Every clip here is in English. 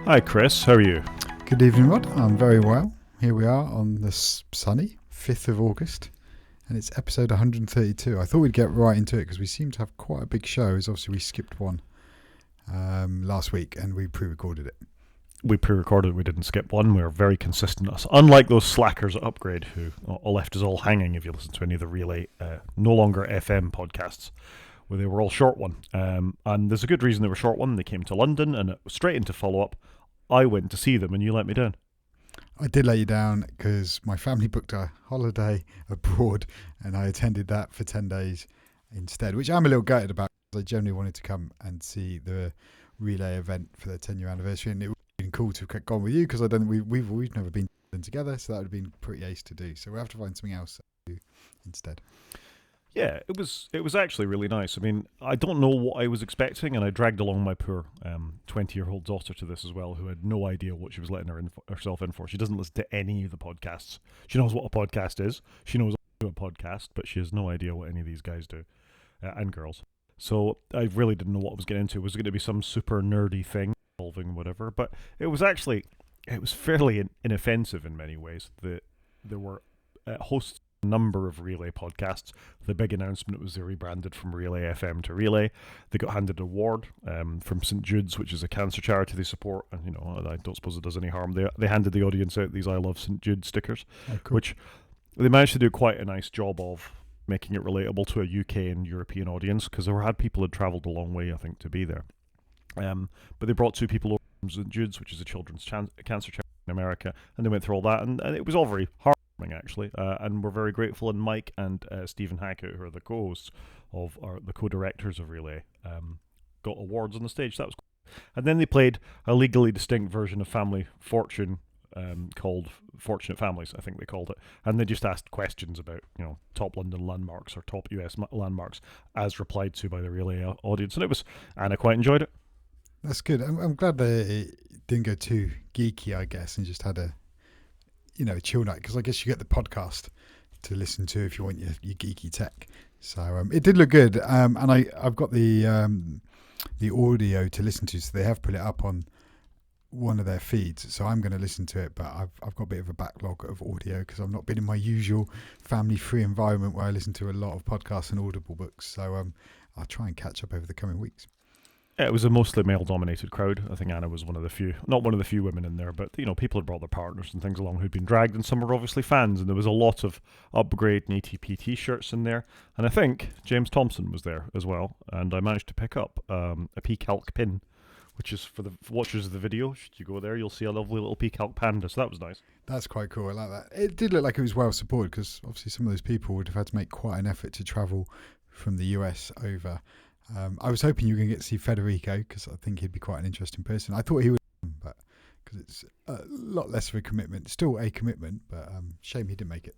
Hi Chris, how are you? Good evening, Rod. I'm very well. Here we are on this sunny 5th of August, and it's episode 132. I thought we'd get right into it because we seem to have quite a big show, as obviously we skipped one last week and we pre-recorded it. We pre-recorded, we didn't skip one. We were very consistent. Unlike those slackers at Upgrade who left us all hanging if you listen to any of the Relay, no longer FM podcasts, where they were all short one. And there's a good reason they were short one. They came to London and it was straight into follow-up. I went to see them and you let me down. I did let you down because my family booked a holiday abroad and I attended that for 10 days instead, which I'm a little gutted about. I generally wanted to come and see the Relay event for their 10-year anniversary, and it would have been cool to have gone with you because I don't think we've never been together, so that would have been pretty ace to do. So we'll have to find something else to do instead. Yeah, it was actually really nice. I mean, I don't know what I was expecting, and I dragged along my poor 20-year-old daughter to this as well, who had no idea what she was letting herself in for. She doesn't listen to any of the podcasts. She knows what a podcast is. She knows I do a podcast, but she has no idea what any of these guys do, and girls. So I really didn't know what I was getting into. Was it going to be some super nerdy thing involving whatever? But it was fairly inoffensive in many ways. There were hosts a number of Relay podcasts. The big announcement was they rebranded from Relay FM to Relay. They got handed an award from St Jude's, which is a cancer charity they support, and I don't suppose it does any harm. They handed the audience out these I Love St Jude stickers, cool. Which they managed to do quite a nice job of making it relatable to a UK and European audience, because there had people who had travelled a long way, I think, to be there. But they brought two people over from St Jude's, which is a children's cancer charity in America, and they went through all that, and it was all very heartwarming, actually, and we're very grateful. And Mike and Stephen Hackett, who are the co-hosts the co-directors of Relay, got awards on the stage. That was cool. And then they played a legally distinct version of Family Fortune, called Fortunate Families, I think they called it, and they just asked questions about top London landmarks or top US landmarks as replied to by the Relay audience, and I quite enjoyed it. That's good. I'm glad they didn't go too geeky, I guess, and just had a chill night, because I guess you get the podcast to listen to if you want your geeky tech. So it did look good, and I've got the audio to listen to, so they have put it up on one of their feeds, so I'm going to listen to it, but I've got a bit of a backlog of audio because I've not been in my usual family-free environment where I listen to a lot of podcasts and Audible books, so I'll try and catch up over the coming weeks. Yeah, it was a mostly male-dominated crowd. I think Anna was not one of the few women in there, but people had brought their partners and things along who'd been dragged, and some were obviously fans, and there was a lot of Upgrade and ATP t-shirts in there, and I think James Thompson was there as well, and I managed to pick up a P-Calc pin, which is for the watchers of the video. Should you go there, you'll see a lovely little P-Calc panda, so that was nice. That's quite cool. I like that. It did look like it was well supported, because obviously some of those people would have had to make quite an effort to travel from the US over. I was hoping you were going to get to see Federico, because I think he'd be quite an interesting person. I thought he would, but because it's a lot less of a commitment. Still a commitment, but shame he didn't make it.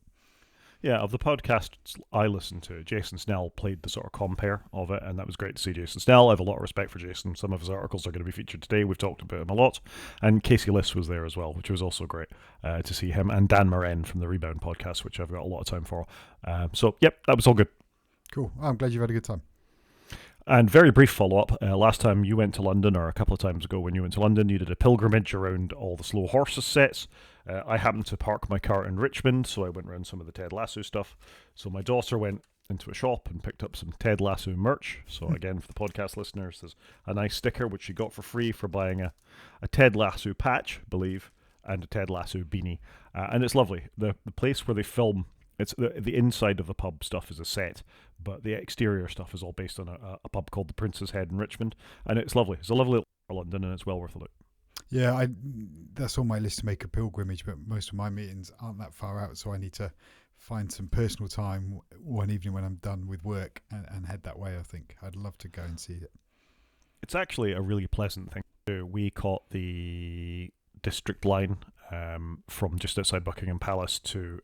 Yeah, of the podcasts I listened to, Jason Snell played the sort of compere of it, and that was great to see Jason Snell. I have a lot of respect for Jason. Some of his articles are going to be featured today. We've talked about him a lot. And Casey Liss was there as well, which was also great to see him. And Dan Moren from the Rebound podcast, which I've got a lot of time for. Yep, that was all good. Cool. I'm glad you've had a good time. And very brief follow-up. Last time you went to London, or a couple of times ago when you went to London, you did a pilgrimage around all the Slow Horses sets. I happened to park my car in Richmond, so I went around some of the Ted Lasso stuff. So my daughter went into a shop and picked up some Ted Lasso merch. So again, for the podcast listeners, there's a nice sticker which she got for free for buying a Ted Lasso patch, I believe, and a Ted Lasso beanie. And it's lovely. The place where they film, it's the inside of the pub stuff is a set, but the exterior stuff is all based on a pub called the Prince's Head in Richmond, and it's lovely. It's a lovely little London, and it's well worth a look. Yeah, that's on my list to make a pilgrimage, but most of my meetings aren't that far out, so I need to find some personal time one evening when I'm done with work and head that way, I think. I'd love to go and see it. It's actually a really pleasant thing to do. We caught the District line from just outside Buckingham Palace to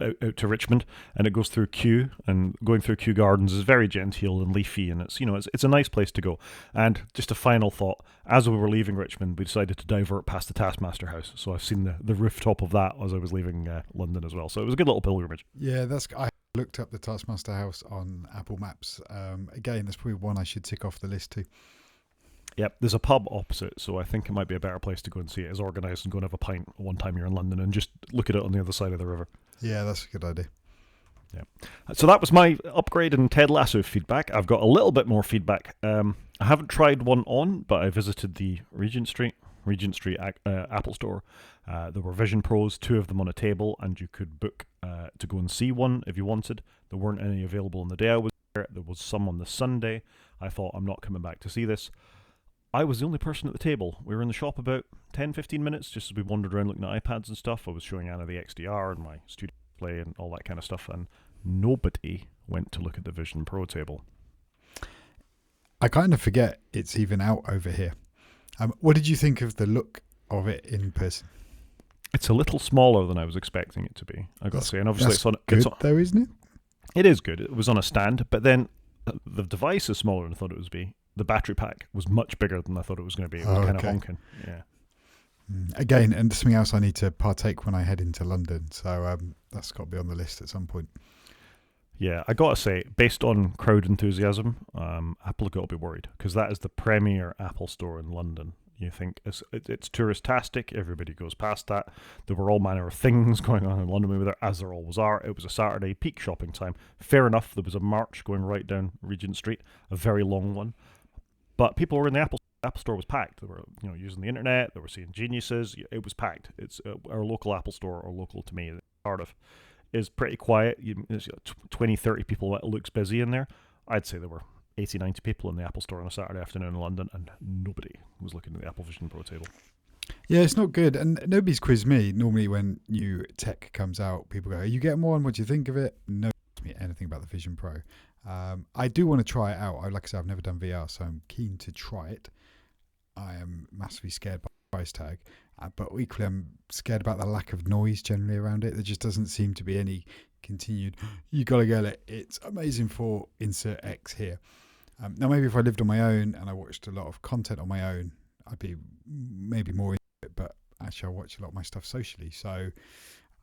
out to Richmond, and it goes through Kew, and going through Kew Gardens is very genteel and leafy, and it's a nice place to go. And just a final thought, as we were leaving Richmond, we decided to divert past the Taskmaster House, so I've seen the rooftop of that as I was leaving London as well, so it was a good little pilgrimage. Yeah, I looked up the Taskmaster House on Apple Maps. Again, that's probably one I should tick off the list too. Yep, there's a pub opposite, so I think it might be a better place to go and see it. It's organised and go and have a pint one time you're in London and just look at it on the other side of the river. Yeah, that's a good idea. Yeah. So that was my upgrade and Ted Lasso feedback. I've got a little bit more feedback. I haven't tried one on, but I visited the Regent Street Apple Store. There were Vision Pros, 2 of them on a table, and you could book to go and see one if you wanted. There weren't any available on the day I was there. There was some on the Sunday. I thought, I'm not coming back to see this. I was the only person at the table. We were in the shop about 10-15 minutes, just as we wandered around looking at iPads and stuff. I was showing Anna the XDR and my studio display and all that kind of stuff, and nobody went to look at the Vision Pro table. I kind of forget it's even out over here. What did you think of the look of it in person? It's a little smaller than I was expecting it to be, I got to say. And obviously it's on... Good though, isn't it? It is good. It was on a stand, but then the device is smaller than I thought it would be. The battery pack was much bigger than I thought it was going to be. It was kind of honking. Yeah. Again, and something else I need to partake when I head into London. So that's got to be on the list at some point. Yeah, I got to say, based on crowd enthusiasm, Apple have got to be worried because that is the premier Apple store in London. You think it's tourist-tastic. Everybody goes past that. There were all manner of things going on in London over there, as there always are. It was a Saturday peak shopping time. Fair enough, there was a march going right down Regent Street, a very long one. But people were in the Apple store was packed. They were, using the internet. They were seeing geniuses. It was packed. It's our local Apple store, or local to me, Cardiff, is pretty quiet. There's 20, 30 people that looks busy in there. I'd say there were 80, 90 people in the Apple store on a Saturday afternoon in London, and nobody was looking at the Apple Vision Pro table. Yeah, it's not good. And nobody's quizzed me. Normally when new tech comes out, people go, are you getting one? What do you think of it? Nobody's asked me anything about the Vision Pro. I do want to try it out. Like I said, I've never done VR, so I'm keen to try it. I am massively scared by the price tag, but equally I'm scared about the lack of noise generally around it. There just doesn't seem to be any continued, you got to get it. It's amazing for insert X here. Now, maybe if I lived on my own and I watched a lot of content on my own, I'd be maybe more into it, but actually I watch a lot of my stuff socially. So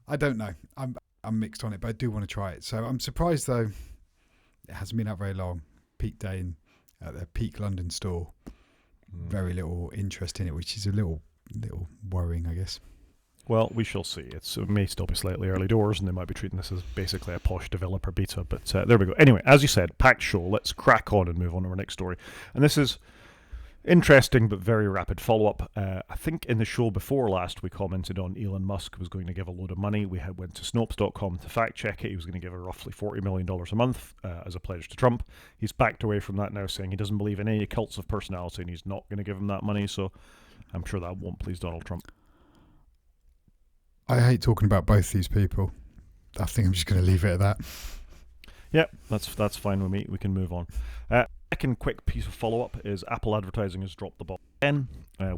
I don't know. I'm mixed on it, but I do want to try it. So I'm surprised, though, it hasn't been out very long. Peak day at the peak London store. Very little interest in it, which is a little worrying, I guess. Well, we shall see. It may still be slightly early doors, and they might be treating this as basically a posh developer beta, but there we go. Anyway, as you said, packed show. Let's crack on and move on to our next story. And this is interesting, but very rapid follow-up. I think in the show before last, we commented on Elon Musk was going to give a load of money. We went to Snopes.com to fact-check it. He was going to give roughly $40 million a month as a pledge to Trump. He's backed away from that now, saying he doesn't believe in any cults of personality, and he's not going to give him that money, so I'm sure that won't please Donald Trump. I hate talking about both these people. I think I'm just going to leave it at that. Yeah, that's fine with me. We can move on. Second quick piece of follow-up is Apple advertising has dropped the ball again.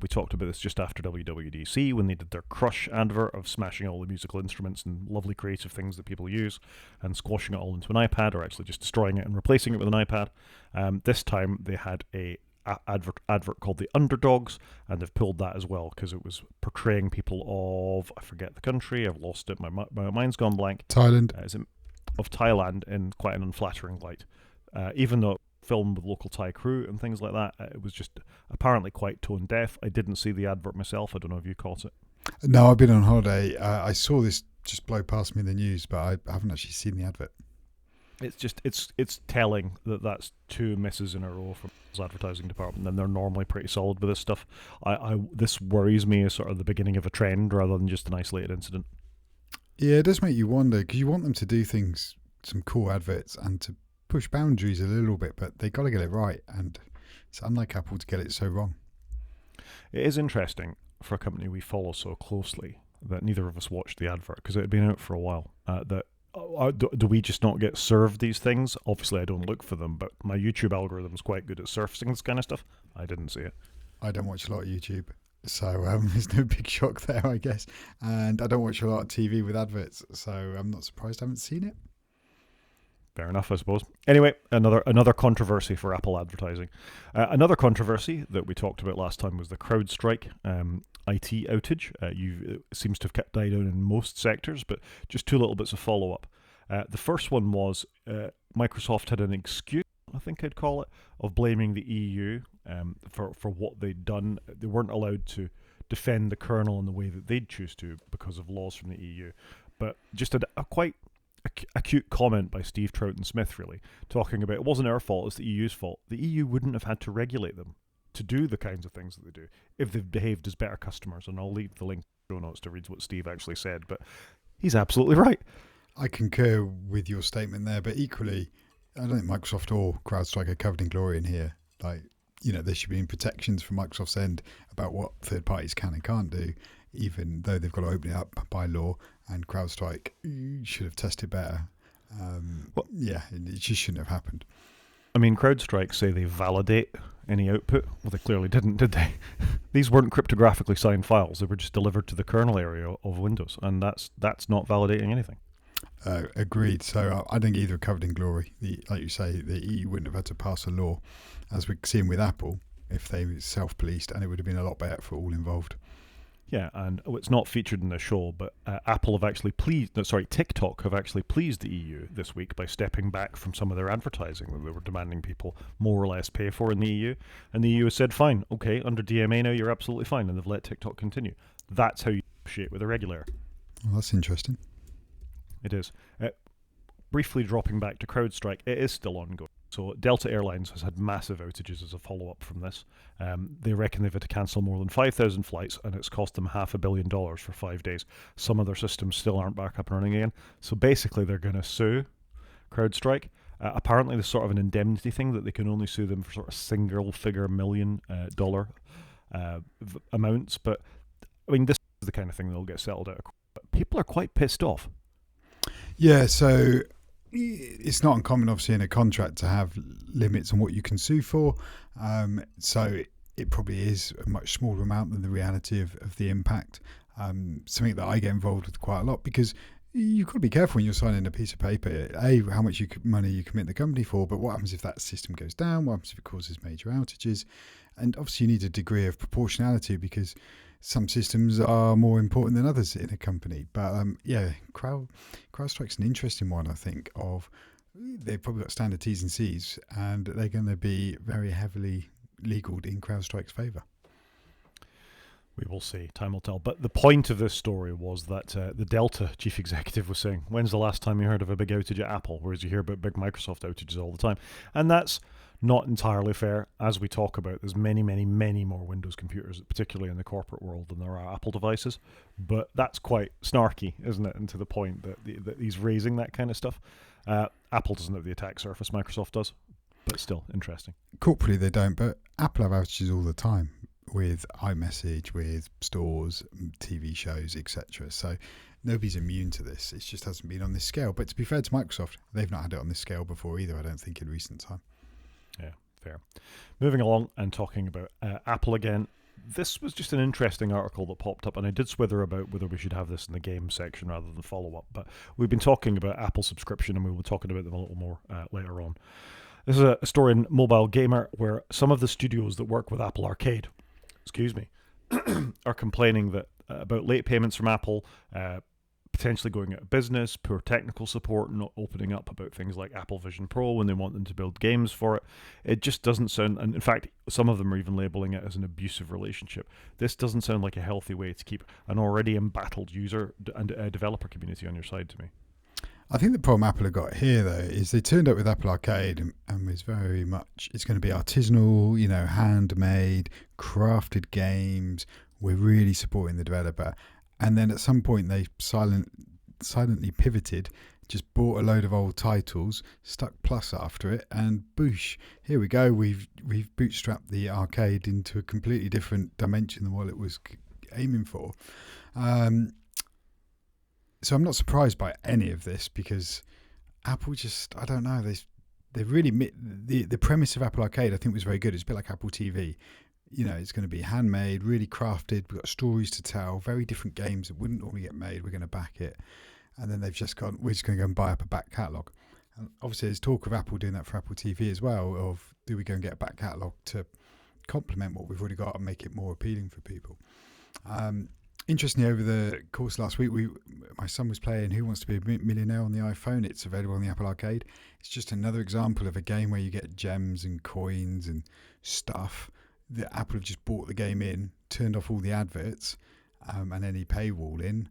We talked about this just after WWDC when they did their Crush advert of smashing all the musical instruments and lovely creative things that people use and squashing it all into an iPad, or actually just destroying it and replacing it with an iPad. This time they had a advert called The Underdogs, and they've pulled that as well because it was portraying people of, I forget the country, I've lost it, my mind's gone blank. Thailand. Of Thailand in quite an unflattering light. Even though it was filmed with local Thai crew and things like that, it was just apparently quite tone deaf. I didn't see the advert myself. I don't know if you caught it. No, I've been on holiday. I saw this just blow past me in the news, but I haven't actually seen the advert. It's just it's telling that that's 2 misses in a row from the advertising department, and they're normally pretty solid with this stuff. This worries me as sort of the beginning of a trend rather than just an isolated incident. Yeah, it does make you wonder, because you want them to do things, some cool adverts, and to push boundaries a little bit, but they got to get it right, and it's unlike Apple to get it so wrong. It is interesting for a company we follow so closely that neither of us watched the advert because it had been out for a while. Do we just not get served these things? Obviously, I don't look for them, but my YouTube algorithm is quite good at surfacing this kind of stuff. I didn't see it. I don't watch a lot of YouTube, so there's no big shock there, I guess. And I don't watch a lot of TV with adverts, so I'm not surprised I haven't seen it. Fair enough, I suppose. Anyway, another controversy for Apple advertising. Another controversy that we talked about last time was the CrowdStrike IT outage. It seems to have died down in most sectors, but just 2 little bits of follow-up. The first one was Microsoft had an excuse, I think I'd call it, of blaming the EU for what they'd done. They weren't allowed to defend the kernel in the way that they'd choose to because of laws from the EU. But just a quite acute comment by Steve Troughton Smith, really, talking about it wasn't our fault, it's the EU's fault. The EU wouldn't have had to regulate them to do the kinds of things that they do if they've behaved as better customers. And I'll leave the link in the show notes to read what Steve actually said, but he's absolutely right. I concur with your statement there, but equally, I don't think Microsoft or CrowdStrike are covered in glory in here. Like, there should be protections from Microsoft's end about what third parties can and can't do, even though they've got to open it up by law, and CrowdStrike should have tested better. It just shouldn't have happened. I mean, CrowdStrike say they validate any output. Well, they clearly didn't, did they? These weren't cryptographically signed files. They were just delivered to the kernel area of Windows, and that's not validating anything. Agreed. So I think either are covered in glory. Like you say, the EU wouldn't have had to pass a law, as we're seeing with Apple, if they self-policed, and it would have been a lot better for all involved. Yeah, and it's not featured in the show, but TikTok have actually pleased the EU this week by stepping back from some of their advertising that they were demanding people more or less pay for in the EU. And the EU has said, fine, okay, under DMA now you're absolutely fine, and they've let TikTok continue. That's how you negotiate with a regulator. Well, that's interesting. It is. Briefly dropping back to CrowdStrike, it is still ongoing. So Delta Airlines has had massive outages as a follow-up from this. They reckon they've had to cancel more than 5,000 flights, and it's cost them $500 million for 5 days. Some of their systems still aren't back up and running again. So basically they're going to sue CrowdStrike. Apparently there's sort of an indemnity thing that they can only sue them for sort of single-figure million dollar amounts. But, I mean, this is the kind of thing that'll get settled out. But people are quite pissed off. Yeah, so it's not uncommon, obviously, in a contract to have limits on what you can sue for. So it probably is a much smaller amount than the reality of the impact. Something that I get involved with quite a lot, because you've got to be careful when you're signing a piece of paper. How much money you commit the company for, but what happens if that system goes down? What happens if it causes major outages? And obviously you need a degree of proportionality, because some systems are more important than others in a company. But CrowdStrike's an interesting one, I think, they've probably got standard T's and C's, and they're going to be very heavily legaled in CrowdStrike's favour. We will see. Time will tell. But the point of this story was that the Delta chief executive was saying, when's the last time you heard of a big outage at Apple? Whereas you hear about big Microsoft outages all the time. And that's not entirely fair. As we talk about, there's many, many, many more Windows computers, particularly in the corporate world, than there are Apple devices. But that's quite snarky, isn't it? And to the point that he's raising that kind of stuff. Apple doesn't have the attack surface, Microsoft does. But still, interesting. Corporately they don't, but Apple have outages all the time with iMessage, with stores, TV shows, etc. So nobody's immune to this. It just hasn't been on this scale. But to be fair to Microsoft, they've not had it on this scale before either, I don't think, in recent time. Yeah, fair. Moving along and talking about Apple again. This was just an interesting article that popped up, and I did swither about whether we should have this in the game section rather than follow-up. But we've been talking about Apple subscription, and we will be talking about them a little more later on. This is a story in Mobile Gamer where some of the studios that work with Apple Arcade, are complaining that about late payments from Apple, potentially going out of business, poor technical support, not opening up about things like Apple Vision Pro when they want them to build games for it. It just doesn't sound, and in fact, some of them are even labeling it as an abusive relationship. This doesn't sound like a healthy way to keep an already embattled user and developer community on your side to me. I think the problem Apple have got here, though, is they turned up with Apple Arcade and was very much, it's going to be artisanal, handmade, crafted games. We're really supporting the developer. And then at some point they silently pivoted, just bought a load of old titles, stuck Plus after it, and boosh, here we go. We've bootstrapped the arcade into a completely different dimension than what it was aiming for. So I'm not surprised by any of this, because Apple just, I don't know, they really, the premise of Apple Arcade I think was very good. It's a bit like Apple TV. It's going to be handmade, really crafted. We've got stories to tell, very different games that wouldn't normally get made. We're going to back it. And then they've just gone, we're just going to go and buy up a back catalogue. And obviously there's talk of Apple doing that for Apple TV as well, of do we go and get a back catalogue to complement what we've already got and make it more appealing for people. Interestingly, over the course of last week, my son was playing Who Wants to Be a Millionaire on the iPhone. It's available on the Apple Arcade. It's just another example of a game where you get gems and coins and stuff that Apple have just bought the game in, turned off all the adverts, and any paywall in,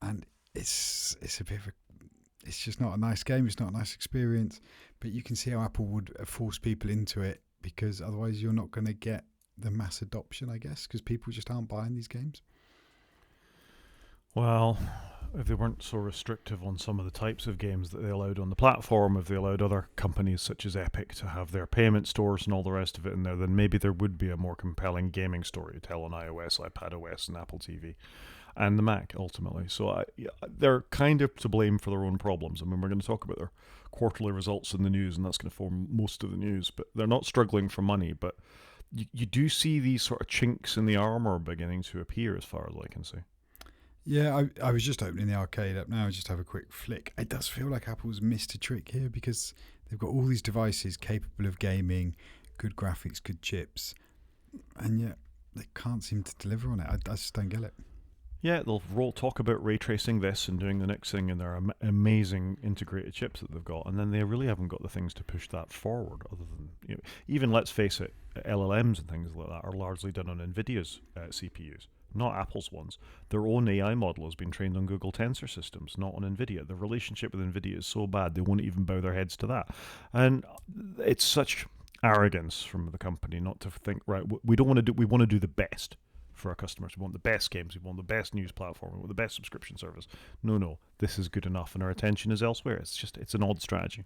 and it's a bit of a, it's just not a nice game. It's not a nice experience. But you can see how Apple would force people into it, because otherwise you're not going to get the mass adoption, I guess, because people just aren't buying these games. Well, if they weren't so restrictive on some of the types of games that they allowed on the platform, if they allowed other companies such as Epic to have their payment stores and all the rest of it in there, then maybe there would be a more compelling gaming story to tell on iOS, iPadOS, and Apple TV, and the Mac ultimately. So they're kind of to blame for their own problems. I mean, we're going to talk about their quarterly results in the news, and that's going to form most of the news. But they're not struggling for money, but you do see these sort of chinks in the armor beginning to appear, as far as I can see. Yeah, I was just opening the arcade up now, just have a quick flick. It does feel like Apple's missed a trick here, because they've got all these devices capable of gaming, good graphics, good chips, and yet they can't seem to deliver on it. I just don't get it. Yeah, they'll talk about ray tracing this and doing the next thing in their amazing integrated chips that they've got, and then they really haven't got the things to push that forward. Other than, even let's face it, LLMs and things like that are largely done on NVIDIA's CPUs, not Apple's ones. Their own AI model has been trained on Google Tensor systems, not on NVIDIA. The relationship with NVIDIA is so bad they won't even bow their heads to that, and it's such arrogance from the company not to think, right, we don't want to do, we want to do the best for our customers. We want the best games. We want the best news platform. We want the best subscription service. No, this is good enough, and our attention is elsewhere. It's an odd strategy.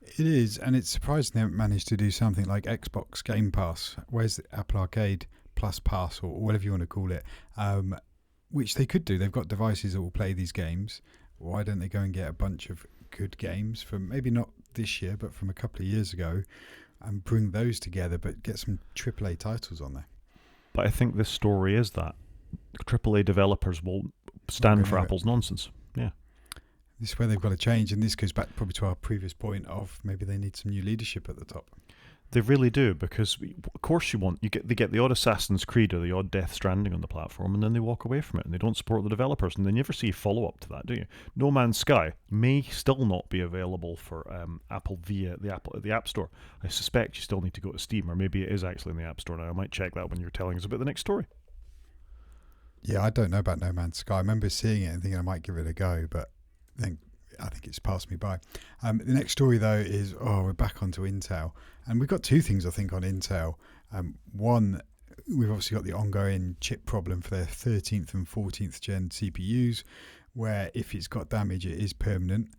It is, and it's surprising they haven't managed to do something like Xbox Game Pass. Where's the Apple Arcade Plus Pass, or whatever you want to call it, which they could do. They've got devices that will play these games. Why don't they go and get a bunch of good games from maybe not this year, but from a couple of years ago, and bring those together, but get some AAA titles on there? But I think this story is that AAA developers will stand for Apple's nonsense. Yeah. This is where they've got to change, and this goes back probably to our previous point of maybe they need some new leadership at the top. They really do, because of course they get the odd Assassin's Creed or the odd Death Stranding on the platform, and then they walk away from it and they don't support the developers, and they never see follow up to that, do you? No Man's Sky may still not be available for Apple via the App Store. I suspect you still need to go to Steam, or maybe it is actually in the App Store now. I might check that when you're telling us about the next story. Yeah, I don't know about No Man's Sky. I remember seeing it and thinking I might give it a go, but then I think it's passed me by. The next story, though, is we're back onto Intel. And we've got two things, I think, on Intel. One, we've obviously got the ongoing chip problem for their 13th and 14th gen CPUs, where if it's got damage, it is permanent,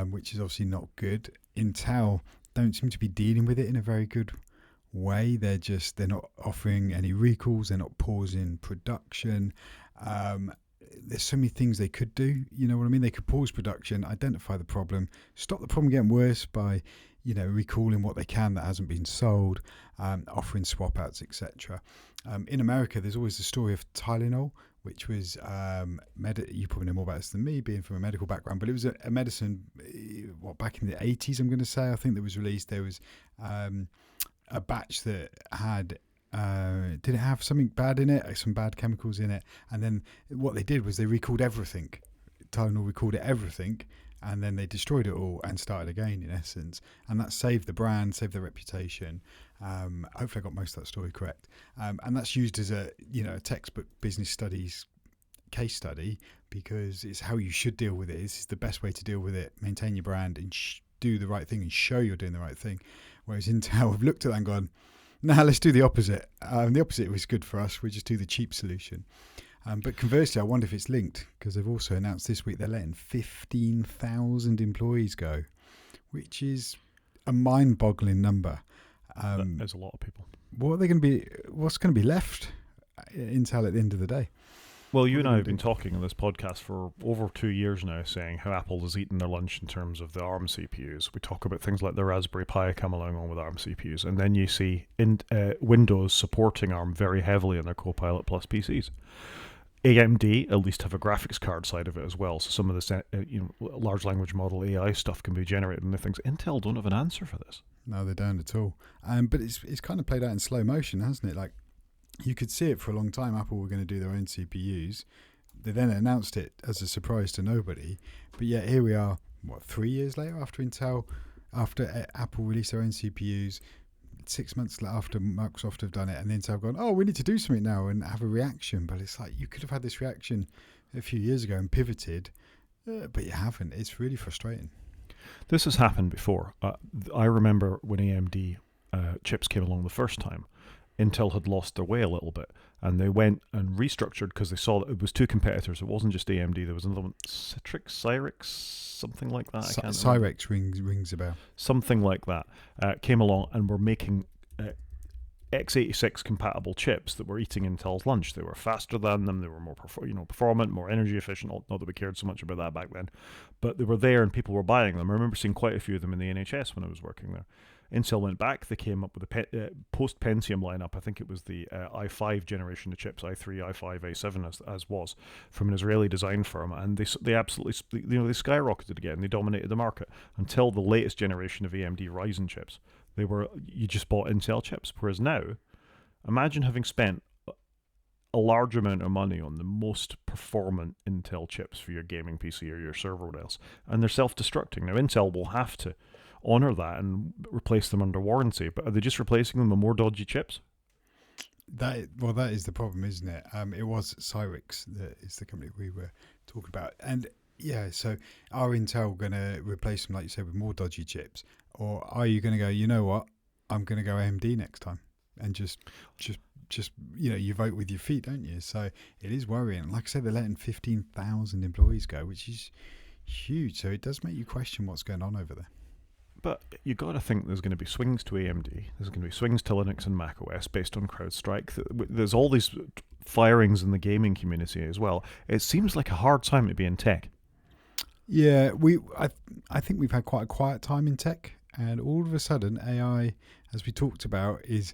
which is obviously not good. Intel don't seem to be dealing with it in a very good way. They're not offering any recalls. They're not pausing production. There's so many things they could do. You know what I mean? They could pause production, identify the problem, stop the problem getting worse by, recalling what they can that hasn't been sold, offering swap outs, etc. In America, there's always the story of Tylenol, which was you probably know more about this than me, being from a medical background, but it was a medicine, back in the 80s, I'm going to say, I think, that was released. There was a batch that had did it have something bad in it, some bad chemicals in it, and then what they did was they recalled everything. Tylenol recalled everything, and then they destroyed it all and started again, in essence, and that saved the brand, saved their reputation. Hopefully I got most of that story correct, and that's used as a textbook business studies case study, because it's how you should deal with it. This is the best way to deal with it. Maintain your brand and do the right thing and show you're doing the right thing. Whereas Intel have looked at that and gone, nah, let's do the opposite. The opposite was good for us. We just do the cheap solution. But conversely, I wonder if it's linked, because they've also announced this week they're letting 15,000 employees go, which is a mind-boggling number. There's a lot of people. What's going to be left Intel at the end of the day? Well, you and I have been talking on this podcast for over 2 years now, saying how Apple has eaten their lunch in terms of the ARM CPUs. We talk about things like the Raspberry Pi come along on with ARM CPUs, and then you see Windows supporting ARM very heavily in their Copilot Plus PCs. AMD at least have a graphics card side of it as well, so some of this large language model AI stuff can be generated and things. Intel don't have an answer for this. No, they don't at all. But it's kind of played out in slow motion, hasn't it? Like, you could see it for a long time. Apple were going to do their own CPUs, They then announced it as a surprise to nobody. But yet here we are, 3 years later after Apple released their own CPUs, 6 months after Microsoft have done it, and Intel have gone, oh, we need to do something now and have a reaction. But it's like, you could have had this reaction a few years ago and pivoted, but you haven't. It's really frustrating. This has happened before. I remember when AMD chips came along the first time, Intel had lost their way a little bit, and they went and restructured because they saw that it was two competitors. It wasn't just AMD. There was another one, Cyrix, something like that. Cyrix rings a bell. Something like that came along and were making x86 compatible chips that were eating Intel's lunch. They were faster than them. They were more performant, more energy efficient. Not that we cared so much about that back then, but they were there and people were buying them. I remember seeing quite a few of them in the NHS when I was working there. Intel went back. They came up with a post-Pentium lineup. I think it was the i5 generation of chips, i3, i5, a7 as was, from an Israeli design firm, and they absolutely they skyrocketed again. They dominated the market until the latest generation of AMD Ryzen chips. You just bought Intel chips. Whereas now, imagine having spent a large amount of money on the most performant Intel chips for your gaming PC or your server or what else, and they're self-destructing. Now Intel will have to honor that and replace them under warranty, but are they just replacing them with more dodgy chips? That is the problem, isn't it? It was Cyrix that is the company we were talking about, and yeah. So are Intel going to replace them, like you said, with more dodgy chips, or are you going to go, you know what, I'm going to go AMD next time, and just you vote with your feet, don't you? So it is worrying. Like I said, they're letting 15,000 employees go, which is huge. So it does make you question what's going on over there. But you got to think there's going to be swings to AMD. There's going to be swings to Linux and Mac OS based on CrowdStrike. There's all these firings in the gaming community as well. It seems like a hard time to be in tech. Yeah, I think we've had quite a quiet time in tech, and all of a sudden AI, as we talked about, is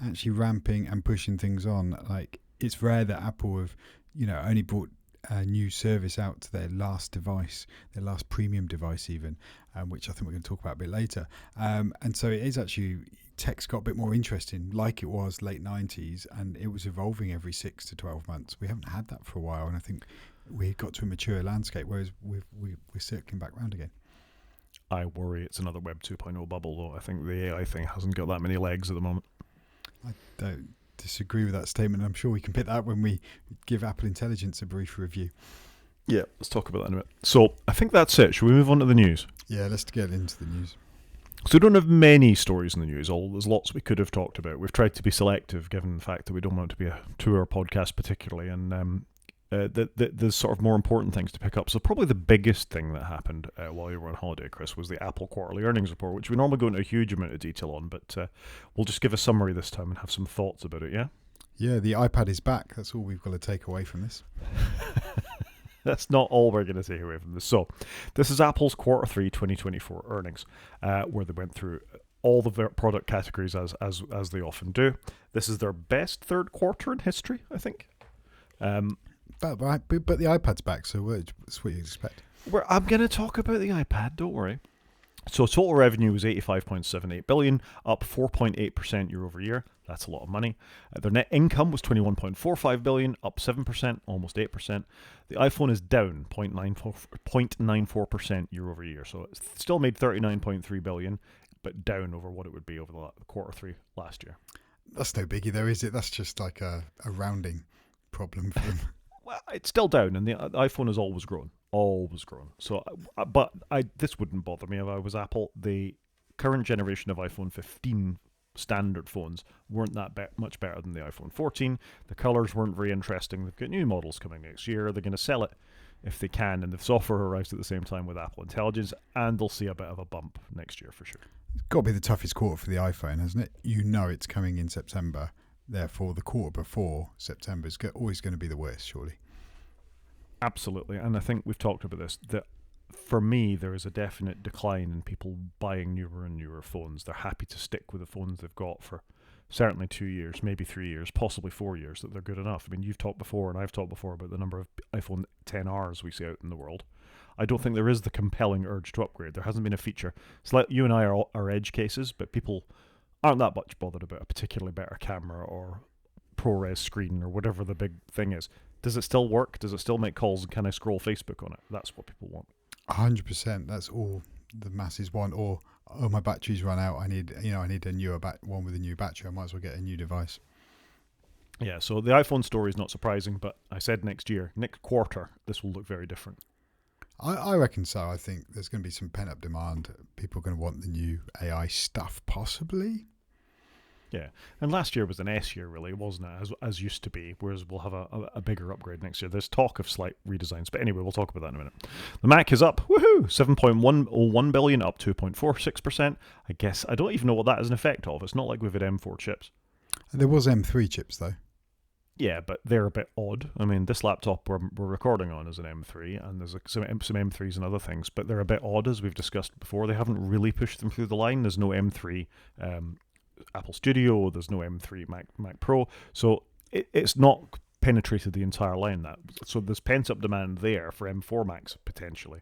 actually ramping and pushing things on. Like, it's rare that Apple have, only brought a new service out to their last device, their last premium device even, which I think we're going to talk about a bit later. And so it is actually, tech's got a bit more interesting, like it was late 90s, and it was evolving every 6 to 12 months. We haven't had that for a while, and I think we got to a mature landscape, whereas we're circling back round again. I worry it's another Web 2.0 bubble, though. I think the AI thing hasn't got that many legs at the moment. I don't disagree with that statement. I'm sure we can pick that up when we give Apple Intelligence a brief review. Yeah, let's talk about that in a minute. So I think that's it. Should we move on to the news? Yeah, let's get into the news. So we don't have many stories in the news. There's lots we could have talked about. We've tried to be selective, given the fact that we don't want it to be a 2-hour podcast particularly, and there's sort of more important things to pick up. So probably the biggest thing that happened while you were on holiday, Chris, was the Apple quarterly earnings report, which we normally go into a huge amount of detail on, but we'll just give a summary this time and have some thoughts about it, yeah? Yeah, the iPad is back. That's all we've got to take away from this. That's not all we're going to take away from this. So this is Apple's quarter 3 2024 earnings, where they went through all the product categories as they often do. This is their best third quarter in history, I think. But the iPad's back, so that's what you expect. I'm going to talk about the iPad, don't worry. So total revenue was $85.78 billion, up 4.8% year over year. That's a lot of money. Their net income was $21.45 billion, up 7%, almost 8%. The iPhone is down 0.94% year over year. So it still made $39.3 billion, but down over what it would be over the quarter 3 last year. That's no biggie though, is it? That's just like a rounding problem for them. Well, it's still down, and the iPhone has always grown. So, but this wouldn't bother me if I was Apple. The current generation of iPhone 15 standard phones weren't that much better than the iPhone 14. The colors weren't very interesting. They've got new models coming next year. They're going to sell it if they can, and the software arrives at the same time with Apple Intelligence, and they'll see a bit of a bump next year for sure. It's got to be the toughest quarter for the iPhone, hasn't it? You know it's coming in September. Therefore, the quarter before September is always going to be the worst, surely. Absolutely, and I think we've talked about this, that for me there is a definite decline in people buying newer and newer phones. They're happy to stick with the phones they've got for certainly 2 years, maybe 3 years, possibly 4 years, that they're good enough. I mean, you've talked before, and I've talked before about the number of iPhone XRs we see out in the world. I don't think there is the compelling urge to upgrade. There hasn't been a feature. It's like you and I are edge cases, but people aren't that much bothered about a particularly better camera or ProRes screen or whatever the big thing is. Does it still work? Does it still make calls? And can I scroll Facebook on it? That's what people want. 100%. That's all the masses want. Or, oh, my battery's run out. I need a newer one with a new battery. I might as well get a new device. Yeah, so the iPhone story is not surprising, but I said next quarter, this will look very different. I reckon so. I think there's going to be some pent-up demand. People are going to want the new AI stuff, possibly. Yeah, and last year was an S year, really, wasn't it? As used to be, whereas we'll have a bigger upgrade next year. There's talk of slight redesigns, but anyway, we'll talk about that in a minute. The Mac is up, woohoo, 7.101 billion, up 2.46%. I guess, I don't even know what that is an effect of. It's not like we've had M4 chips. There was M3 chips, though. Yeah, but they're a bit odd. I mean, this laptop we're recording on is an M3, and there's some M3s and other things, but they're a bit odd, as we've discussed before. They haven't really pushed them through the line. There's no M3 Apple Studio, there's no M3 Mac Pro, so it's not penetrated the entire line. So there's pent-up demand there for M4 Macs, potentially.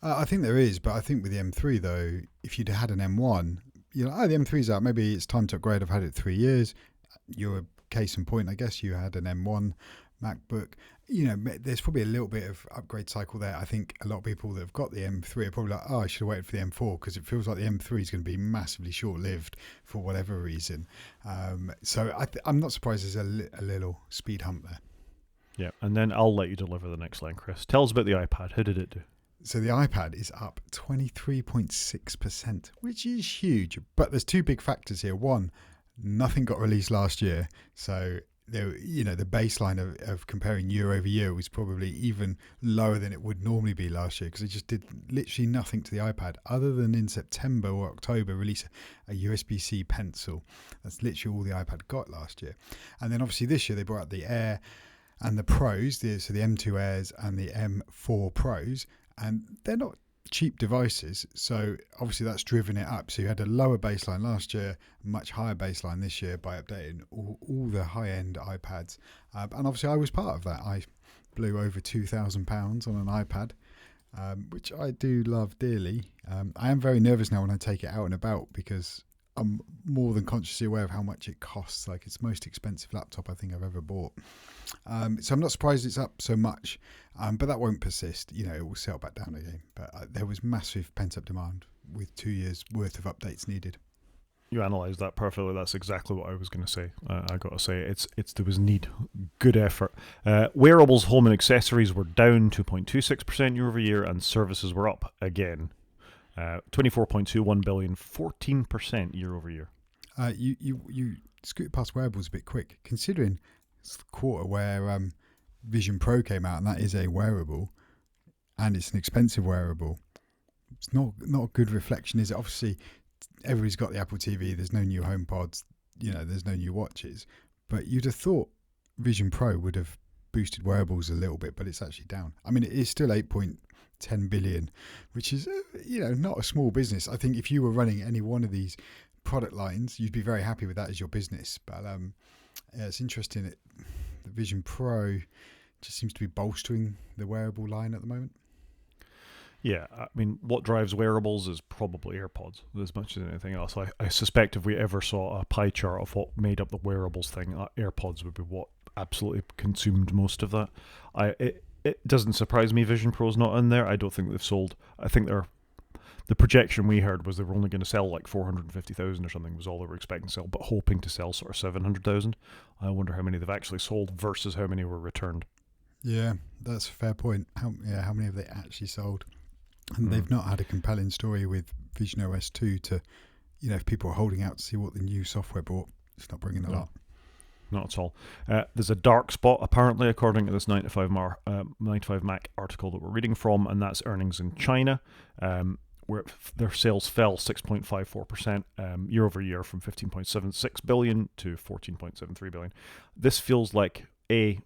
I think there is, but I think with the M3, though, if you'd had an M1, the M3's out, maybe it's time to upgrade. I've had it 3 years. You're a case in point, I guess. You had an M1 MacBook. There's probably a little bit of upgrade cycle there. I think a lot of people that have got the M3 are probably like, oh, I should have waited for the M4, because it feels like the M3 is going to be massively short-lived for whatever reason. So I'm not surprised there's a little speed hump there. Yeah, and then I'll let you deliver the next line, Chris. Tell us about the iPad. How did it do? So the iPad is up 23.6%, which is huge. But there's two big factors here. One, nothing got released last year, so the baseline of comparing year over year was probably even lower than it would normally be last year, because it just did literally nothing to the iPad other than in September or October release a USB-C pencil. That's literally all the iPad got last year. And then obviously this year they brought out the Air and the Pros, so the M2 Airs and the M4 Pros, and they're not cheap devices, so obviously that's driven it up. So you had a lower baseline last year, much higher baseline this year by updating all the high-end iPads, and obviously I was part of that. I blew over £2,000 on an iPad, which I do love dearly. I am very nervous now when I take it out and about, because I'm more than consciously aware of how much it costs. Like, it's the most expensive laptop I think I've ever bought. So I'm not surprised it's up so much, but that won't persist. It will settle back down again. But there was massive pent-up demand with 2 years worth of updates needed. You analysed that perfectly. That's exactly what I was going to say. I got to say, there was need, good effort. Wearables, home and accessories were down 2.26% year over year, and services were up again. 24.21 billion, 14% year over year. You scooted past wearables a bit quick, considering it's the quarter where Vision Pro came out, and that is a wearable, and it's an expensive wearable. It's not a good reflection, is it? Obviously, everybody's got the Apple TV. There's no new HomePods. There's no new watches. But you'd have thought Vision Pro would have boosted wearables a little bit, but it's actually down. I mean, it is still 8.10 billion, which is not a small business. I think if you were running any one of these product lines, you'd be very happy with that as your business. But it's interesting that the Vision Pro just seems to be bolstering the wearable line at the moment. Yeah, I mean, what drives wearables is probably AirPods as much as anything else. I suspect if we ever saw a pie chart of what made up the wearables thing, AirPods would be what absolutely consumed most of that. It doesn't surprise me Vision Pro's not in there. I don't think they've sold. I think the projection we heard was they were only going to sell like 450,000 or something was all they were expecting to sell, but hoping to sell sort of 700,000. I wonder how many they've actually sold versus how many were returned. Yeah, that's a fair point. How many have they actually sold? And they've not had a compelling story with Vision OS 2 to, if people are holding out to see what the new software brought, it's not bringing a lot. Not at all. There's a dark spot, apparently, according to this 95 Mac article that we're reading from, and that's earnings in China, where their sales fell 6.54% year over year from 15.76 billion to 14.73 billion. This feels like the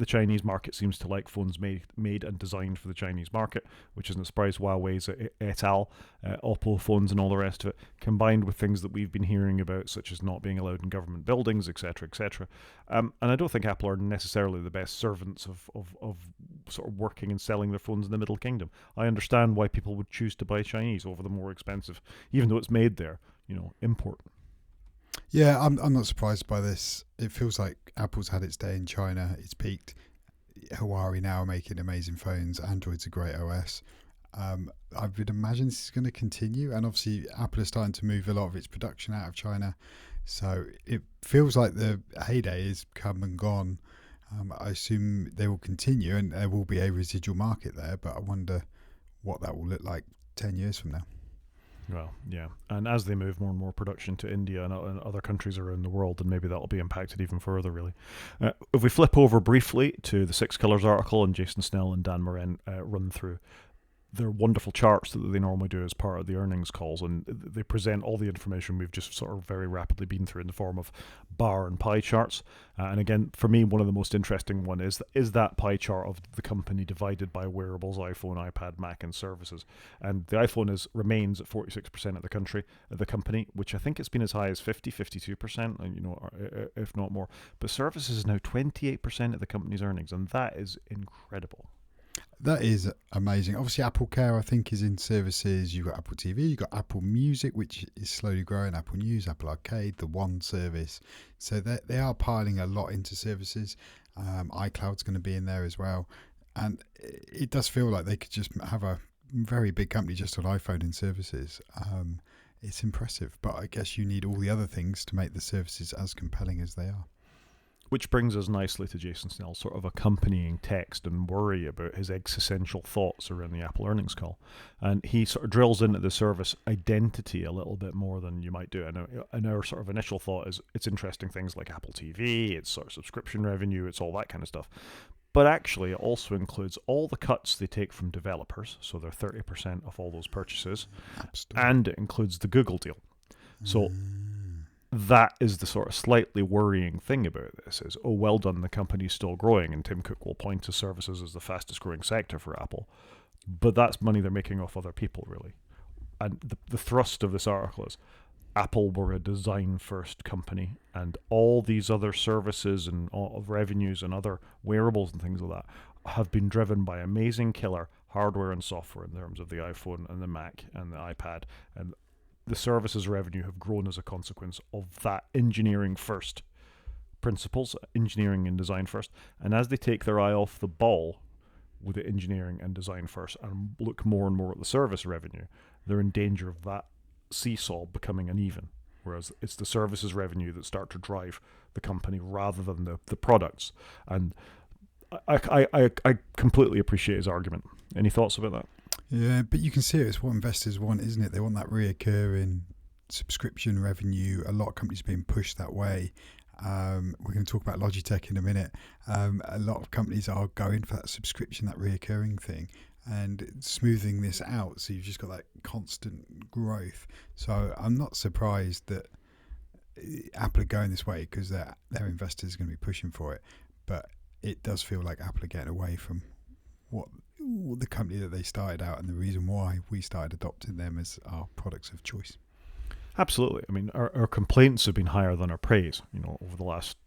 Chinese market seems to like phones made and designed for the Chinese market, which isn't a surprise. Huawei's et al., Oppo phones and all the rest of it, combined with things that we've been hearing about, such as not being allowed in government buildings, etc., etc. And I don't think Apple are necessarily the best servants of sort of working and selling their phones in the Middle Kingdom. I understand why people would choose to buy Chinese over the more expensive, even though it's made there, import. Yeah, I'm not surprised by this. It feels like Apple's had its day in China. It's peaked. Huawei now are making amazing phones. Android's a great OS. I would imagine this is going to continue, and obviously Apple is starting to move a lot of its production out of China. So it feels like the heyday is come and gone. I assume they will continue, and there will be a residual market there. But I wonder what that will look like 10 years from now. Well, yeah. And as they move more and more production to India and other countries around the world, then maybe that'll be impacted even further, really. If we flip over briefly to the Six Colors article, and Jason Snell and Dan Moren run through their wonderful charts that they normally do as part of the earnings calls, and they present all the information we've just sort of very rapidly been through in the form of bar and pie charts. And again, for me, one of the most interesting one is that pie chart of the company divided by wearables, iPhone, iPad, Mac, and services. And the iPhone remains at 46% of the company, which I think it's been as high as 52%, if not more. But services is now 28% of the company's earnings, and that is incredible. That is amazing. Obviously, Apple Care, I think, is in services. You've got Apple TV, you've got Apple Music, which is slowly growing, Apple News, Apple Arcade, the One service. So they are piling a lot into services. iCloud's going to be in there as well. And it does feel like they could just have a very big company just on iPhone and services. It's impressive, but I guess you need all the other things to make the services as compelling as they are. Which brings us nicely to Jason Snell's sort of accompanying text and worry about his existential thoughts around the Apple earnings call. And he sort of drills into the service identity a little bit more than you might do. And our sort of initial thought is it's interesting things like Apple TV, it's sort of subscription revenue, it's all that kind of stuff. But actually, it also includes all the cuts they take from developers, so they're 30% of all those purchases, and it includes the Google deal. So that is the sort of slightly worrying thing about this is, oh, well done, the company's still growing, and Tim Cook will point to services as the fastest growing sector for Apple. But that's money they're making off other people, really. And the thrust of this article is Apple were a design-first company, and all these other services and all revenues and other wearables and things like that have been driven by amazing killer hardware and software in terms of the iPhone and the Mac and the iPad, and the services revenue have grown as a consequence of that engineering first principles, engineering and design first. And as they take their eye off the ball with the engineering and design first and look more and more at the service revenue, they're in danger of that seesaw becoming uneven. Whereas it's the services revenue that start to drive the company rather than the products. And I completely appreciate his argument. Any thoughts about that? Yeah, but you can see it's what investors want, isn't it? They want that reoccurring subscription revenue. A lot of companies are being pushed that way. We're going to talk about Logitech in a minute. A lot of companies are going for that subscription, that reoccurring thing, and smoothing this out. So you've just got that constant growth. So I'm not surprised that Apple are going this way because their investors are going to be pushing for it. But it does feel like Apple are getting away from what the company that they started out and the reason why we started adopting them as our products of choice. Absolutely. I mean, our complaints have been higher than our praise, over the last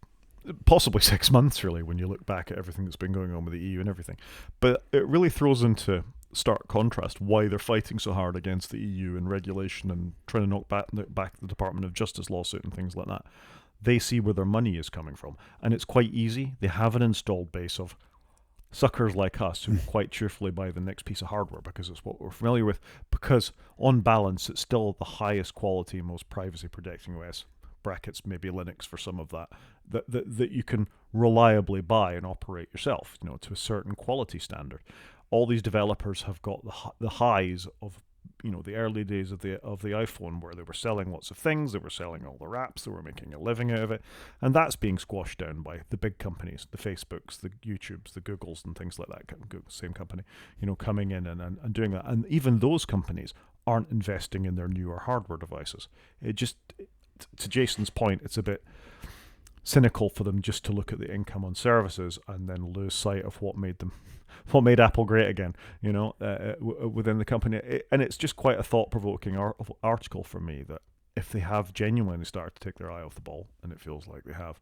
possibly 6 months, really, when you look back at everything that's been going on with the EU and everything. But it really throws into stark contrast why they're fighting so hard against the EU and regulation and trying to knock back the Department of Justice lawsuit and things like that. They see where their money is coming from. And it's quite easy. They have an installed base of suckers like us who quite cheerfully buy the next piece of hardware because it's what we're familiar with, because on balance it's still the highest quality, most privacy protecting OS, brackets maybe Linux for some of that you can reliably buy and operate yourself, to a certain quality standard. All these developers have got the highs of the early days of the iPhone, where they were selling lots of things, they were selling all their apps, they were making a living out of it, and that's being squashed down by the big companies, the Facebooks, the YouTubes, the Googles, and things like that. Same company, coming in and doing that, and even those companies aren't investing in their newer hardware devices. To Jason's point, it's a bit cynical for them just to look at the income on services and then lose sight of what made Apple great again, within the company. And it's just quite a thought-provoking article for me that if they have genuinely started to take their eye off the ball, and it feels like they have,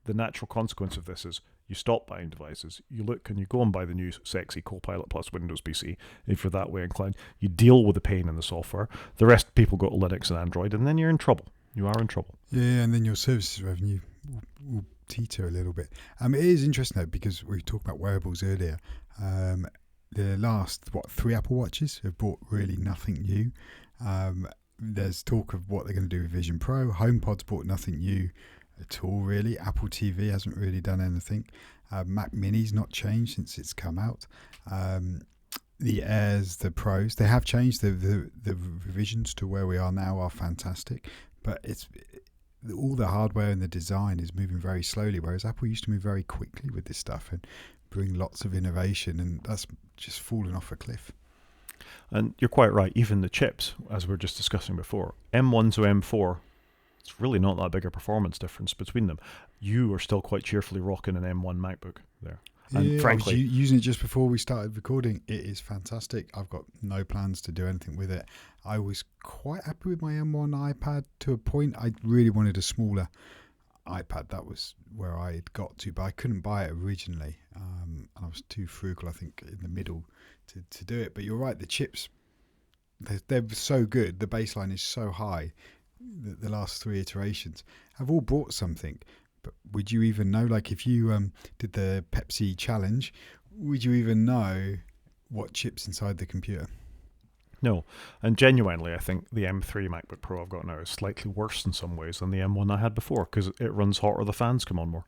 the natural consequence of this is you stop buying devices, you look and you go and buy the new sexy Copilot plus Windows PC, if you're that way inclined. You deal with the pain in the software. The rest of people go to Linux and Android, and then you're in trouble. you are in trouble. Yeah, and then your services revenue will teeter a little bit. It is interesting though, because we talked about wearables earlier. The last 3 Apple Watches have brought really nothing new. There's talk of what they're going to do with Vision Pro. HomePod's brought nothing new at all, really. Apple TV hasn't really done anything. Mac Mini's not changed since it's come out. The Airs, the Pros, they have changed. The revisions to where we are now are fantastic, but all the hardware and the design is moving very slowly, whereas Apple used to move very quickly with this stuff and bring lots of innovation, and that's just fallen off a cliff. And you're quite right, even the chips, as we were just discussing before, M1 to M4, it's really not that big a performance difference between them. You are still quite cheerfully rocking an M1 MacBook there. And frankly, I was using it just before we started recording. It is fantastic. I've got no plans to do anything with it. I was quite happy with my M1 iPad to a point. I really wanted a smaller iPad. That was where I had got to, but I couldn't buy it originally. And I was too frugal, I think, in the middle to do it. But you're right, the chips, they're so good. The baseline is so high. The last 3 iterations have all brought something. But would you even know, like if you did the Pepsi challenge, would you even know what chips inside the computer? No. And genuinely, I think the M3 MacBook Pro I've got now is slightly worse in some ways than the M1 I had before, because it runs hotter, the fans come on more.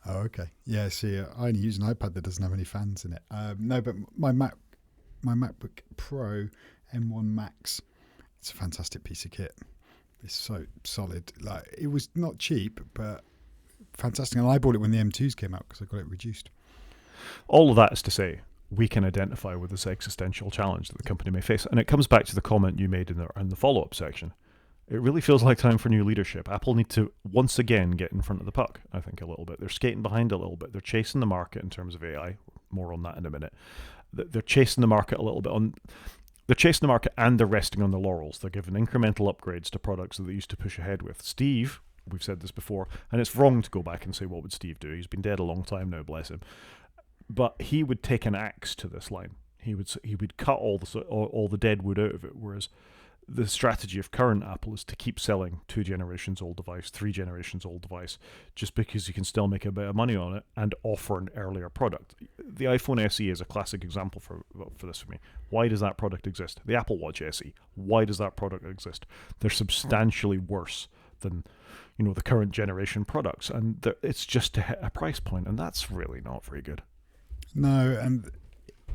Oh, okay. Yeah, see, I only use an iPad that doesn't have any fans in it. No, but my MacBook Pro M1 Max, it's a fantastic piece of kit. It's so solid. Like, it was not cheap, but fantastic. And I bought it when the M2s came out because I got it reduced. All of that is to say, we can identify with this existential challenge that the company may face. And it comes back to the comment you made in the follow-up section. It really feels like time for new leadership. Apple need to once again get in front of the puck, I think, a little bit. They're skating behind a little bit. They're chasing the market in terms of AI. More on that in a minute. They're chasing the market a little bit on... They're chasing the market and they're resting on their laurels. They're giving incremental upgrades to products that they used to push ahead with. Steve, we've said this before, and it's wrong to go back and say, what would Steve do? He's been dead a long time now, bless him. But he would take an axe to this line. He would cut all the dead wood out of it, whereas the strategy of current Apple is to keep selling 2 generations old device, 3 generations old device, just because you can still make a bit of money on it and offer an earlier product. The iPhone SE is a classic example for this for me. Why does that product exist? The Apple Watch SE, why does that product exist? They're substantially worse than the current generation products, and it's just to hit a price point, and that's really not very good. No, and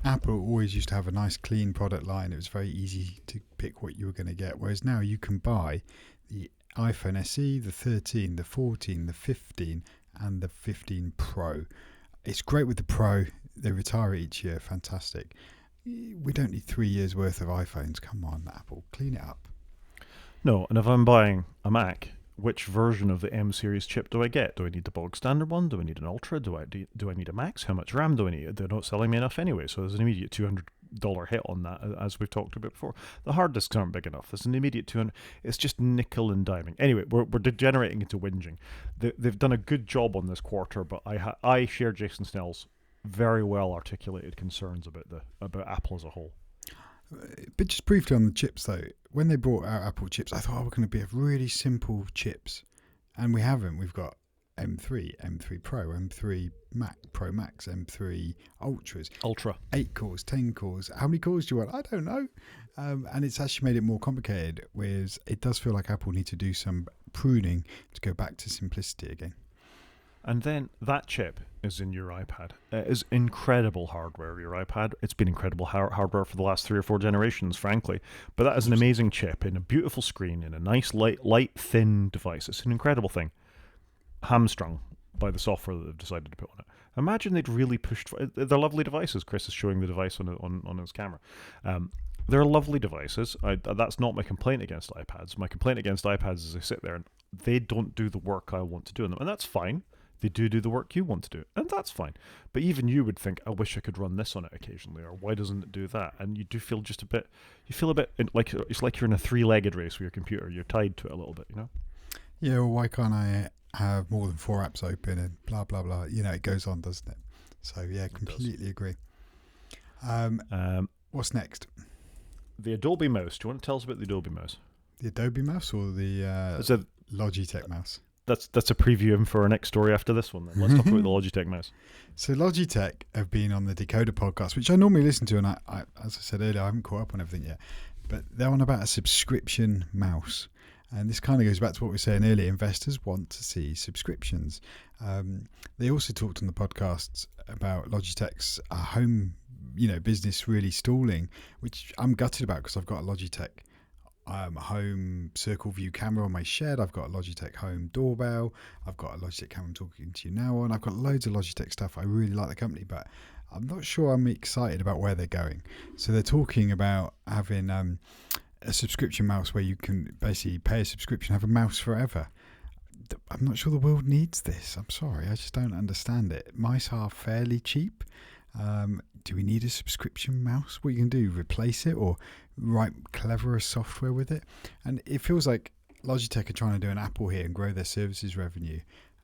Apple always used to have a nice clean product line. It was very easy to pick what you were going to get, whereas now you can buy the iPhone SE, the 13, the 14, the 15 and the 15 Pro. It's great with the Pro. They retire each year. Fantastic. We don't need 3 years worth of iPhones. Come on, Apple, clean it up. No, and if I'm buying a Mac, which version of the M series chip do I get? Do I need the bog standard one? Do I need an Ultra? Do I need a Max? How much RAM do I need? They're not selling me enough anyway, so there's an immediate $200 hit on that, as we've talked about before. The hard disks aren't big enough. There's an immediate $200. It's just nickel and diming. Anyway, we're degenerating into whinging. They've done a good job on this quarter, but I share Jason Snell's very well articulated concerns about Apple as a whole. But just briefly on the chips, though, when they brought out Apple chips, I thought, we're going to be really simple chips. And we haven't. We've got M3, M3 Pro, M3 Mac, Pro Max, M3 Ultra. 8 cores, 10 cores. How many cores do you want? I don't know. And it's actually made it more complicated, whereas it does feel like Apple need to do some pruning to go back to simplicity again. And then that chip is in your iPad. It is incredible hardware, your iPad. It's been incredible hardware for the last 3 or 4 generations, frankly. But that is an amazing chip in a beautiful screen, in a nice, light, thin device. It's an incredible thing. Hamstrung by the software that they've decided to put on it. Imagine they'd really pushed for... They're lovely devices. Chris is showing the device on his camera. They're lovely devices. That's not my complaint against iPads. My complaint against iPads is they sit there and they don't do the work I want to do on them. And that's fine. They do the work you want to do, and that's fine. But even you would think, I wish I could run this on it occasionally, or why doesn't it do that? And you do feel like it's like you're in a 3-legged race with your computer. You're tied to it a little bit, Yeah, well, why can't I have more than 4 apps open and blah, blah, blah? It goes on, doesn't it? So, yeah, completely agree. What's next? The Adobe mouse. Do you want to tell us about the Adobe mouse? The Adobe mouse or the So Logitech mouse? that's a preview for our next story after this one. Then. Let's talk about the Logitech mouse. So Logitech have been on the Decoder podcast, which I normally listen to, and I, as I said earlier, I haven't caught up on everything yet. But they're on about a subscription mouse. And this kind of goes back to what we were saying earlier. Investors want to see subscriptions. They also talked on the podcasts about Logitech's home, business really stalling, which I'm gutted about because I've got a Logitech home circle view camera on my shed. I've got a Logitech home doorbell. I've got a Logitech camera I'm talking to you now on. I've got loads of Logitech stuff. I really like the company, but I'm not sure I'm excited about where they're going. So they're talking about having a subscription mouse where you can basically pay a subscription, have a mouse forever. I'm not sure the world needs this. I'm sorry, I just don't understand it. Mice are fairly cheap. Do we need a subscription mouse? What you can do, replace it or write cleverer software with it? And it feels like Logitech are trying to do an Apple here and grow their services revenue.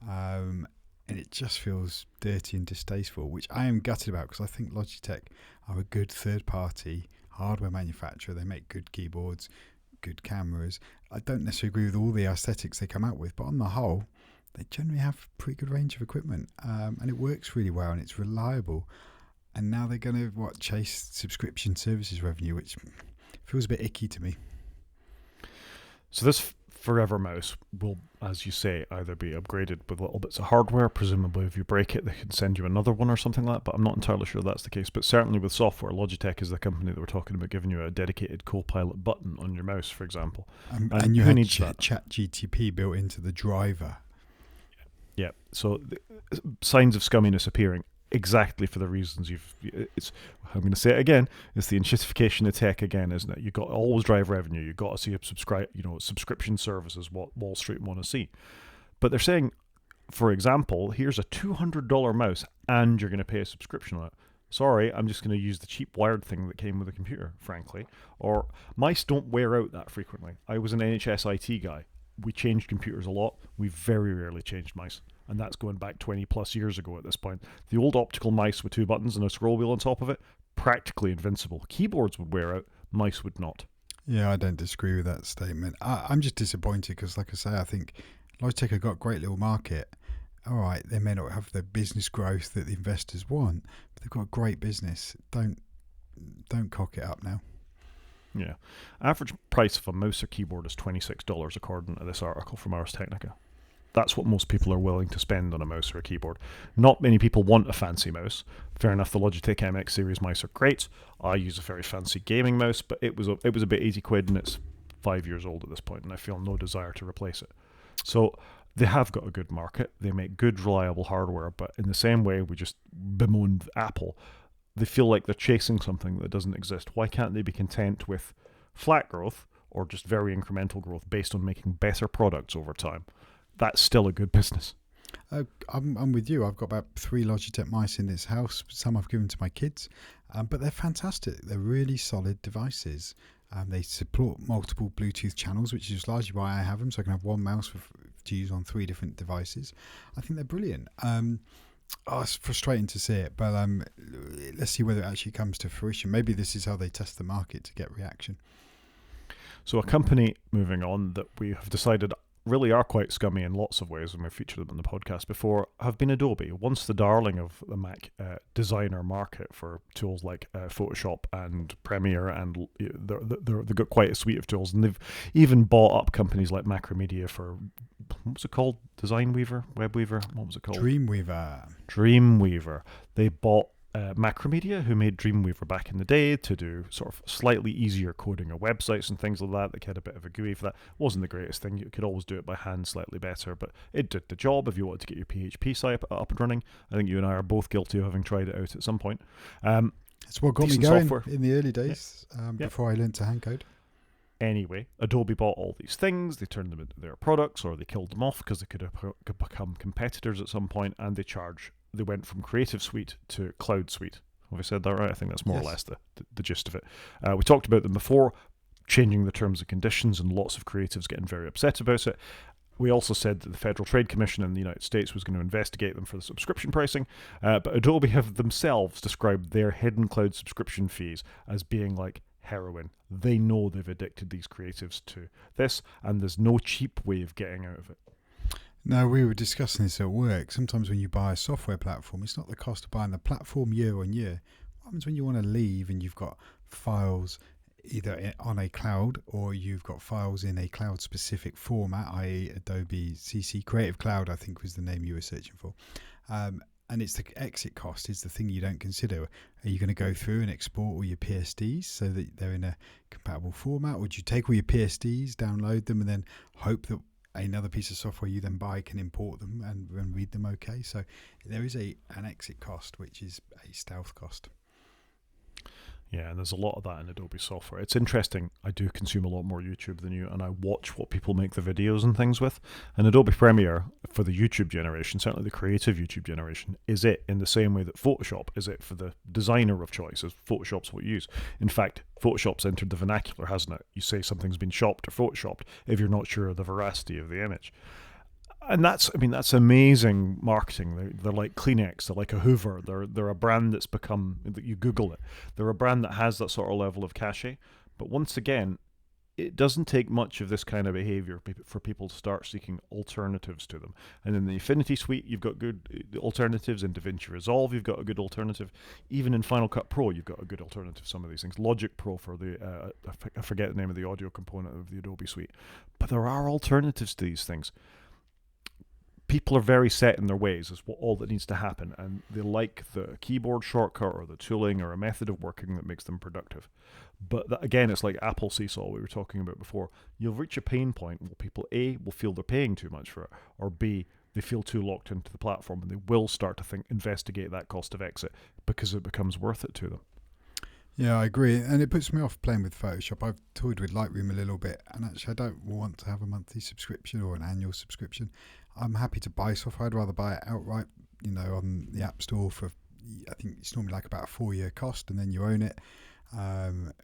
And it just feels dirty and distasteful, which I am gutted about because I think Logitech are a good third-party hardware manufacturer. They make good keyboards, good cameras. I don't necessarily agree with all the aesthetics they come out with, but on the whole, they generally have a pretty good range of equipment, and it works really well and it's reliable. And now they're going to chase subscription services revenue, which feels a bit icky to me. So this Forever mouse will, as you say, either be upgraded with little bits of hardware. Presumably, if you break it, they can send you another one or something like that. But I'm not entirely sure that's the case. But certainly with software, Logitech is the company that we're talking about giving you a dedicated Copilot button on your mouse, for example. And you had ChatGTP built into the driver. Yeah. So signs of scumminess appearing. Exactly for the reasons I'm going to say it again. It's the intensification of tech again, isn't it? You've got to always drive revenue. You've got to see subscription services, what Wall Street want to see. But they're saying, for example, here's a $200 mouse and you're going to pay a subscription on it. Sorry, I'm just going to use the cheap wired thing that came with the computer, frankly. Or mice don't wear out that frequently. I was an NHS IT guy. We changed computers a lot. We very rarely changed mice. And that's going back 20 plus years ago at this point. The old optical mice with 2 buttons and a scroll wheel on top of it, practically invincible. Keyboards would wear out, mice would not. Yeah, I don't disagree with that statement. I'm just disappointed because, like I say, I think Logitech have got a great little market. All right, they may not have the business growth that the investors want, but they've got a great business. Don't cock it up now. Yeah. Average price of a mouse or keyboard is $26 according to this article from Ars Technica. That's what most people are willing to spend on a mouse or a keyboard. Not many people want a fancy mouse. Fair enough, the Logitech MX series mice are great. I use a very fancy gaming mouse, but it was a bit 80 quid and it's 5 years old at this point, and I feel no desire to replace it. So they have got a good market. They make good, reliable hardware, but in the same way we just bemoaned Apple, they feel like they're chasing something that doesn't exist. Why can't they be content with flat growth or just very incremental growth based on making better products over time? That's still a good business. I'm with you. I've got about 3 Logitech mice in this house. Some I've given to my kids, but they're fantastic. They're really solid devices. They support multiple Bluetooth channels, which is largely why I have them, so I can have one mouse to use on 3 different devices. I think they're brilliant. It's frustrating to see it, but let's see whether it actually comes to fruition. Maybe this is how they test the market to get reaction. So a company, moving on, that we have decided really are quite scummy in lots of ways, and we've featured them in the podcast before, have been Adobe. Once the darling of the Mac designer market for tools like Photoshop and Premiere, and they've got quite a suite of tools, and they've even bought up companies like Macromedia for, what was it called? Design Weaver? Web Weaver? What was it called? Dreamweaver. They bought Macromedia, who made Dreamweaver back in the day to do sort of slightly easier coding of websites and things like that. They had a bit of a GUI for that. Wasn't the greatest thing. You could always do it by hand slightly better, but it did the job if you wanted to get your PHP site up and running. I think you and I are both guilty of having tried it out at some point. That's what got me going in the early days, before I learned to hand code. Anyway, Adobe bought all these things, they turned them into their products, or they killed them off because they could become competitors at some point, and they went from Creative Suite to Cloud Suite. Have I said that right? I think that's more or less the gist of it. We talked about them before, changing the terms and conditions, and lots of creatives getting very upset about it. We also said that the Federal Trade Commission in the United States was going to investigate them for the subscription pricing, but Adobe have themselves described their hidden cloud subscription fees as being like heroin. They know they've addicted these creatives to this, and there's no cheap way of getting out of it. No, we were discussing this at work. Sometimes when you buy a software platform, it's not the cost of buying the platform year on year. What happens when you want to leave and you've got files either on a cloud or you've got files in a cloud-specific format, i.e. Adobe CC Creative Cloud, I think was the name you were searching for. And it's the exit cost is the thing you don't consider. Are you going to go through and export all your PSDs so that they're in a compatible format? Would you take all your PSDs, download them, and then hope that another piece of software you then buy can import them and read them okay? So there is an exit cost, which is a stealth cost. Yeah, and there's a lot of that in Adobe software. It's interesting. I do consume a lot more YouTube than you, and I watch what people make the videos and things with. And Adobe Premiere, for the YouTube generation, certainly the creative YouTube generation, is it in the same way that Photoshop is it for the designer of choice, as Photoshop's what you use. In fact, Photoshop's entered the vernacular, hasn't it? You say something's been shopped or Photoshopped if you're not sure of the veracity of the image. And that's amazing marketing. They're like Kleenex, they're like a Hoover. They're a brand that's become, you Google it, they're a brand that has that sort of level of cachet. But once again, it doesn't take much of this kind of behavior for people to start seeking alternatives to them. And in the Affinity Suite, you've got good alternatives. In DaVinci Resolve, you've got a good alternative. Even in Final Cut Pro, you've got a good alternative to some of these things. Logic Pro for the, I forget the name of the audio component of the Adobe Suite. But there are alternatives to these things. People are very set in their ways is all that needs to happen, and they like the keyboard shortcut or the tooling or a method of working that makes them productive. But that, again, it's like Apple Seesaw we were talking about before. You'll reach a pain point where people A, will feel they're paying too much for it, or B, they feel too locked into the platform and they will start to investigate that cost of exit because it becomes worth it to them. Yeah, I agree. And it puts me off playing with Photoshop. I've toyed with Lightroom a little bit, and actually I don't want to have a monthly subscription or an annual subscription. I'm happy to buy software. I'd rather buy it outright, on the App Store for, I think it's normally like about a 4-year cost, and then you own it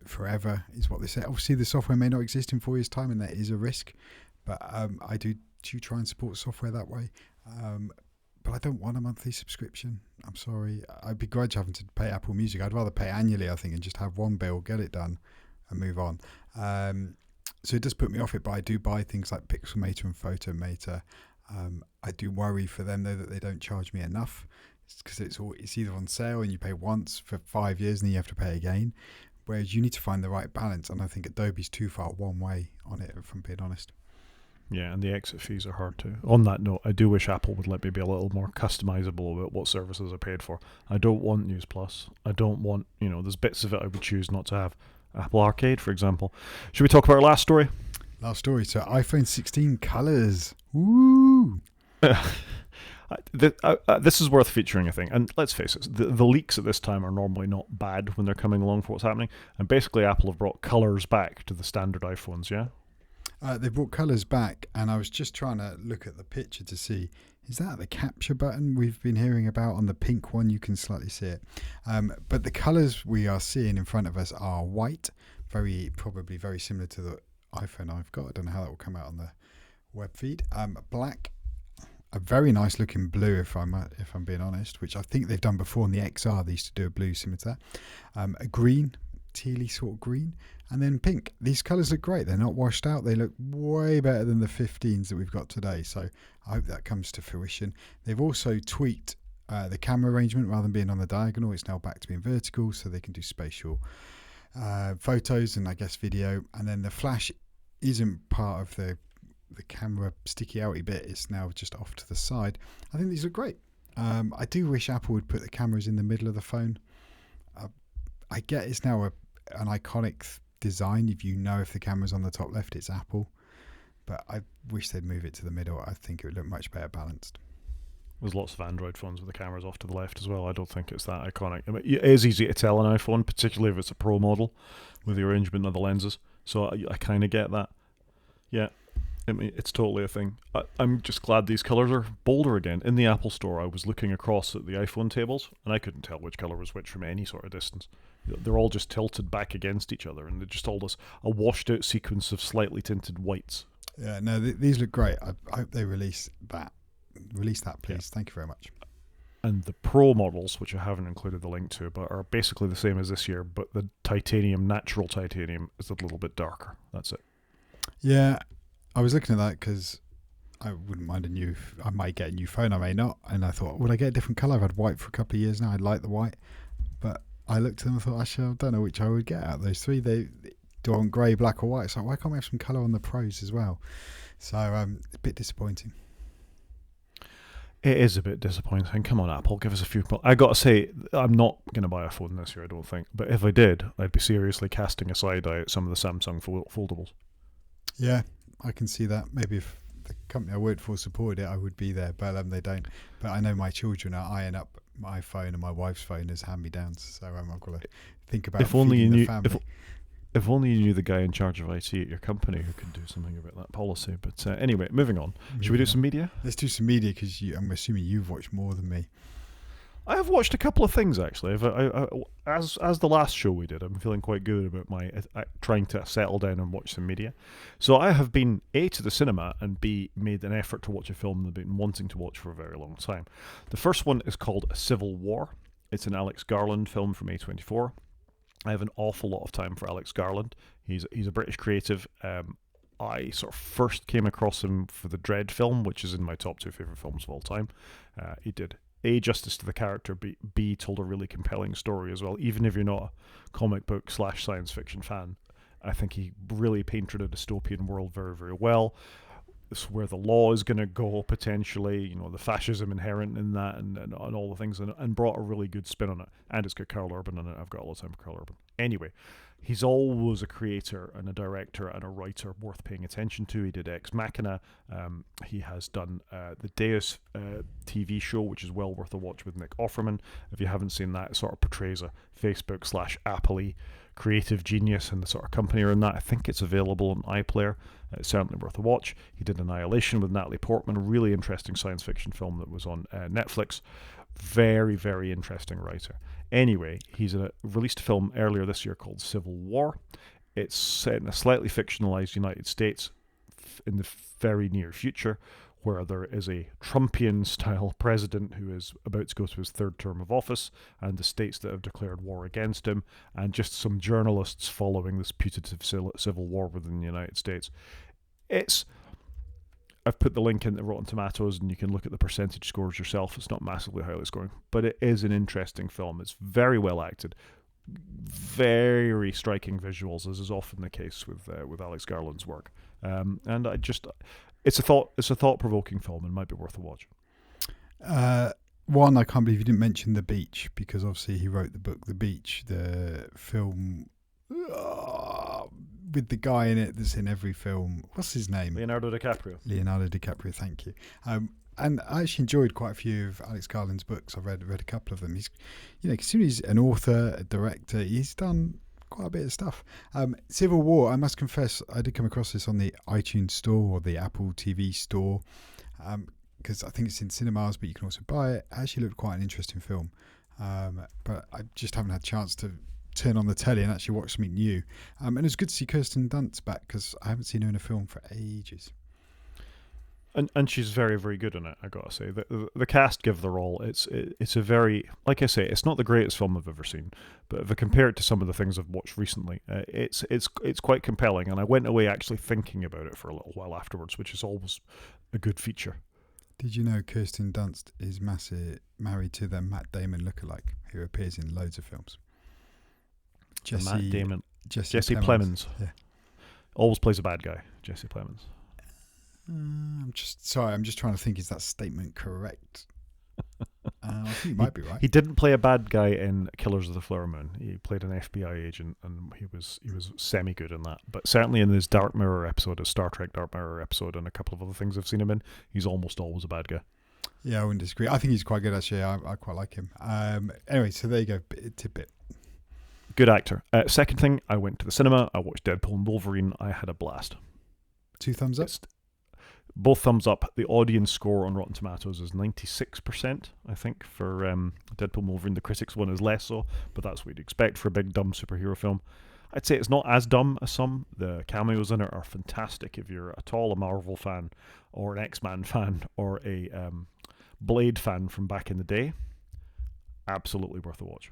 forever is what they say. Obviously, the software may not exist in 4 years' time, and that is a risk. But I do try and support software that way. But I don't want a monthly subscription. I'm sorry. I begrudge having to pay Apple Music. I'd rather pay annually, I think, and just have one bill, get it done, and move on. So it does put me off it, but I do buy things like Pixelmator and Photomator. I do worry for them, though, that they don't charge me enough. Because it's either on sale and you pay once for 5 years and then you have to pay again. Whereas you need to find the right balance. And I think Adobe's too far one way on it, if I'm being honest. Yeah, and the exit fees are hard too. On that note, I do wish Apple would let me be a little more customizable about what services are paid for. I don't want News Plus. I don't want, there's bits of it I would choose not to have. Apple Arcade, for example. Should we talk about our last story? Last story. So iPhone 16 colors. Woo! This is worth featuring, I think. And let's face it, the leaks at this time are normally not bad when they're coming along for what's happening. And basically, Apple have brought colors back to the standard iPhones, yeah? They brought colours back, and I was just trying to look at the picture to see, is that the capture button we've been hearing about? On the pink one, you can slightly see it. But the colours we are seeing in front of us are white, probably very similar to the iPhone I've got. I don't know how that will come out on the web feed. Black, a very nice looking blue, if I'm being honest, which I think they've done before on the XR. They used to do a blue similar to that. A green, tealy sort of green, and then pink. These colours look great. They're not washed out. They look way better than the 15s that we've got today. So I hope that comes to fruition. They've also tweaked the camera arrangement. Rather than being on the diagonal, it's now back to being vertical, so they can do spatial photos and I guess video. And then the flash isn't part of the camera sticky outy bit. It's now just off to the side. I think these look great. I do wish Apple would put the cameras in the middle of the phone. I get it's now an iconic design. If the camera's on the top left, it's Apple. But I wish they'd move it to the middle. I think it would look much better balanced. There's lots of Android phones with the cameras off to the left as well. I don't think it's that iconic. I mean, it is easy to tell an iPhone, particularly if it's a Pro model with the arrangement of the lenses. So I kind of get that. Yeah, I mean, it's totally a thing. I'm just glad these colours are bolder again. In the Apple Store, I was looking across at the iPhone tables, and I couldn't tell which colour was which from any sort of distance. They're all just tilted back against each other, and they're just all this a washed-out sequence of slightly tinted whites. Yeah, no, these look great. I hope they release that. Release that, please. Yeah. Thank you very much. And the Pro models, which I haven't included the link to, but are basically the same as this year, but the titanium, natural titanium, is a little bit darker. That's it. Yeah, I was looking at that because I wouldn't mind I might get a new phone, I may not. And I thought, would I get a different colour? I've had white for a couple of years now. I like the white. But I looked at them and thought, actually, I don't know which I would get out of those three. They do I want grey, black or white? It's like, why can't we have some colour on the Pros as well? So a bit disappointing. It is a bit disappointing. Come on, Apple, give us a few. I got to say, I'm not going to buy a phone this year, I don't think. But if I did, I'd be seriously casting a side eye at some of the Samsung foldables. Yeah, I can see that. Maybe if the company I worked for supported it, I would be there. But they don't. But I know my children are eyeing up my phone and my wife's phone as hand-me-downs. So I've got to think about feeding the family. If only you knew the guy in charge of IT at your company who could do something about that policy. But anyway, moving on. Should we do some media? Let's do some media because I'm assuming you've watched more than me. I have watched a couple of things actually. As the last show we did, I'm feeling quite good about my trying to settle down and watch some media. So I have been A, to the cinema, and B, made an effort to watch a film that I've been wanting to watch for a very long time. The first one is called Civil War. It's an Alex Garland film from A24. I have an awful lot of time for Alex Garland. He's a British creative. I sort of first came across him for the Dread film, which is in my top 2 favourite films of all time. He did A, justice to the character, B, told a really compelling story as well. Even if you're not a comic book / science fiction fan, I think he really painted a dystopian world very, very well. This is where the law is going to go, potentially, the fascism inherent in that and all the things, and brought a really good spin on it. And it's got Karl Urban in it. I've got a lot of time for Karl Urban. Anyway, he's always a creator and a director and a writer worth paying attention to. He did Ex Machina. He has done the Deus TV show, which is well worth a watch with Nick Offerman. If you haven't seen that, it sort of portrays a Facebook / Apple creative genius and the sort of company around that. I think it's available on iPlayer. It's certainly worth a watch. He did Annihilation with Natalie Portman, a really interesting science fiction film that was on Netflix. Very, very interesting writer. Anyway, he's released a film earlier this year called Civil War. It's set in a slightly fictionalized United States in the very near future, where there is a Trumpian-style president who is about to go to his 3rd term of office, and the states that have declared war against him, and just some journalists following this putative civil war within the United States. I've put the link in the Rotten Tomatoes, and you can look at the percentage scores yourself. It's not massively highly scoring, but it is an interesting film. It's very well acted, very striking visuals, as is often the case with Alex Garland's work. And it's a thought-provoking film and might be worth a watch. One, I can't believe you didn't mention The Beach, because obviously he wrote the book The Beach, the film with the guy in it that's in every film. What's his name? Leonardo DiCaprio, thank you. And I actually enjoyed quite a few of Alex Garland's books. I've read a couple of them. He's, considering he's an author, a director, he's done quite a bit of stuff. Civil War, I must confess, I did come across this on the iTunes store or the Apple TV store, because I think it's in cinemas, but you can also buy it. It actually looked quite an interesting film, but I just haven't had a chance to turn on the telly and actually watch something new. And it's good to see Kirsten Dunst back, because I haven't seen her in a film for ages. And she's very, very good in it, I gotta say. The cast give their all. It's a very, like I say, it's not the greatest film I've ever seen, but if I compare it to some of the things I've watched recently, it's quite compelling, and I went away actually thinking about it for a little while afterwards, which is always a good feature. Did you know Kirsten Dunst is married to the Matt Damon lookalike who appears in loads of films? Matt Damon. Jesse Plemons. Yeah. Always plays a bad guy, Jesse Plemons. I'm just trying to think, is that statement correct? I think you might be right. He didn't play a bad guy in Killers of the Flower Moon. He played an FBI agent, and he was semi good in that. But certainly in his Dark Mirror episode, his Star Trek Dark Mirror episode, and a couple of other things I've seen him in, he's almost always a bad guy. Yeah, I wouldn't disagree. I think he's quite good, actually. I quite like him. Anyway, so there you go. Tidbit. Good actor. Second thing, I went to the cinema. I watched Deadpool and Wolverine. I had a blast. 2 thumbs up? Both thumbs up. The audience score on Rotten Tomatoes is 96%, I think, for Deadpool and Wolverine. The critics one is less so, but that's what you'd expect for a big, dumb superhero film. I'd say it's not as dumb as some. The cameos in it are fantastic. If you're at all a Marvel fan, or an X-Men fan, or a Blade fan from back in the day, Absolutely worth a watch.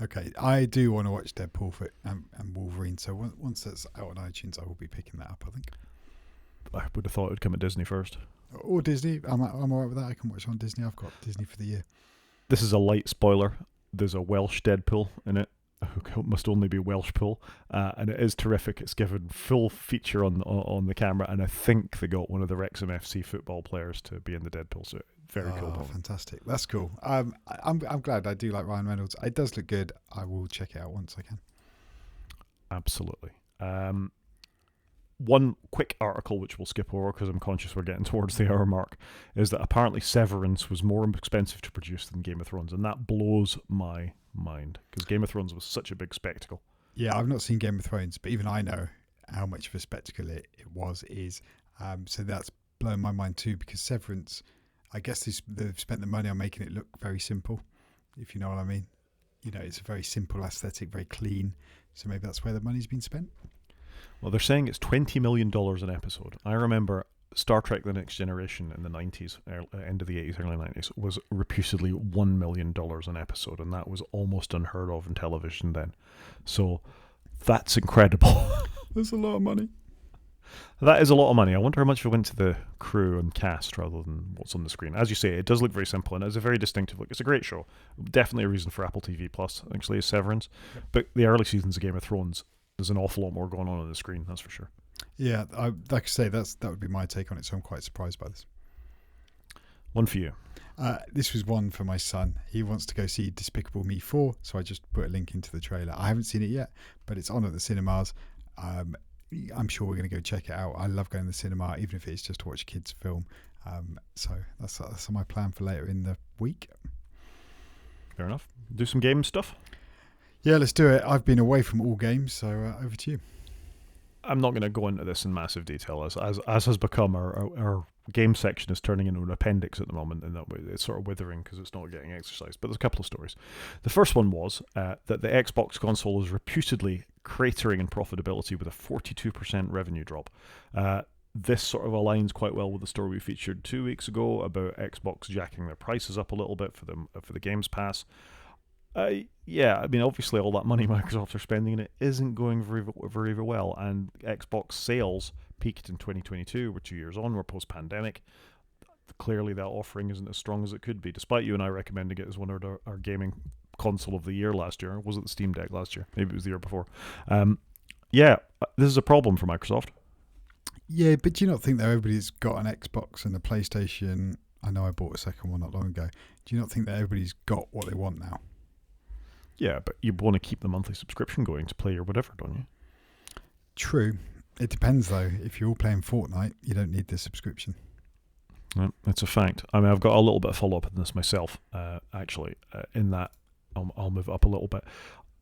Okay, I do want to watch Deadpool and Wolverine. So once that's out on iTunes, I will be picking that up, I think. I would have thought it would come at Disney first. Or Disney. I'm alright with that. I can watch it on Disney. I've got Disney for the year. This is a light spoiler. There's a Welsh Deadpool in it. Who must only be Welsh pool, and it is terrific. It's given full feature on the camera, and I think they got one of the Wrexham FC football players to be in the Deadpool. So very cool. Fantastic. That's cool. I'm glad. I do like Ryan Reynolds. It does look good. I will check it out once I can. Absolutely. One quick article which we'll skip over because I'm conscious we're getting towards the hour mark is that apparently Severance was more expensive to produce than Game of Thrones, and that blows my mind because Game of Thrones was such a big spectacle. Yeah, I've not seen Game of Thrones, but even I know how much of a spectacle it is. So that's blown my mind too, because Severance, I guess they've spent the money on making it look very simple, if you know what I mean. You know, it's a very simple aesthetic, very clean. So maybe that's where the money's been spent. Well, they're saying it's $20 million an episode. I remember Star Trek The Next Generation in the 90s, end of the 80s, early 90s, was reputedly $1 million an episode, and that was almost unheard of in television then. So that's incredible. That's a lot of money. That is a lot of money. I wonder how much it went to the crew and cast rather than what's on the screen. As you say, it does look very simple, and it's a very distinctive look. It's a great show. Definitely a reason for Apple TV Plus, actually, is Severance. Yep. But the early seasons of Game of Thrones, there's an awful lot more going on the screen, that's for sure. Yeah, like I say, that would be my take on it, so I'm quite surprised by this. One for you. This was one for my son. He wants to go see Despicable Me 4, so I just put a link into the trailer. I haven't seen it yet, but it's on at the cinemas. I'm sure we're going to go check it out. I love going to the cinema, even if it's just to watch a kids' film. So that's my plan for later in the week. Fair enough. Do some game stuff? Yeah, let's do it. I've been away from all games, so over to you. I'm not going to go into this in massive detail, as has become our game section is turning into an appendix at the moment, and that it's sort of withering because it's not getting exercised. But there's a couple of stories. The first one was that the Xbox console is reputedly cratering in profitability with a 42% revenue drop. This sort of aligns quite well with the story we featured 2 weeks ago about Xbox jacking their prices up a little bit for the Games Pass. Yeah, I mean, obviously all that money Microsoft are spending in it isn't going very, very well, and Xbox sales peaked in 2022. We're 2 years on, we're post-pandemic. Clearly that offering isn't as strong as it could be, despite you and I recommending it as one of our gaming console of the year last year. Was it the Steam Deck last year? Maybe it was the year before. Yeah, this is a problem for Microsoft. Yeah, but do you not think that everybody's got an Xbox and a PlayStation? I know I bought a second one not long ago. Do you not think that everybody's got what they want now? Yeah, but you want to keep the monthly subscription going to play your whatever, don't you? True. It depends, though. If you're all playing Fortnite, you don't need the subscription. That's a fact. I mean, I've got a little bit of follow-up on this myself, actually, in that I'll move it up a little bit.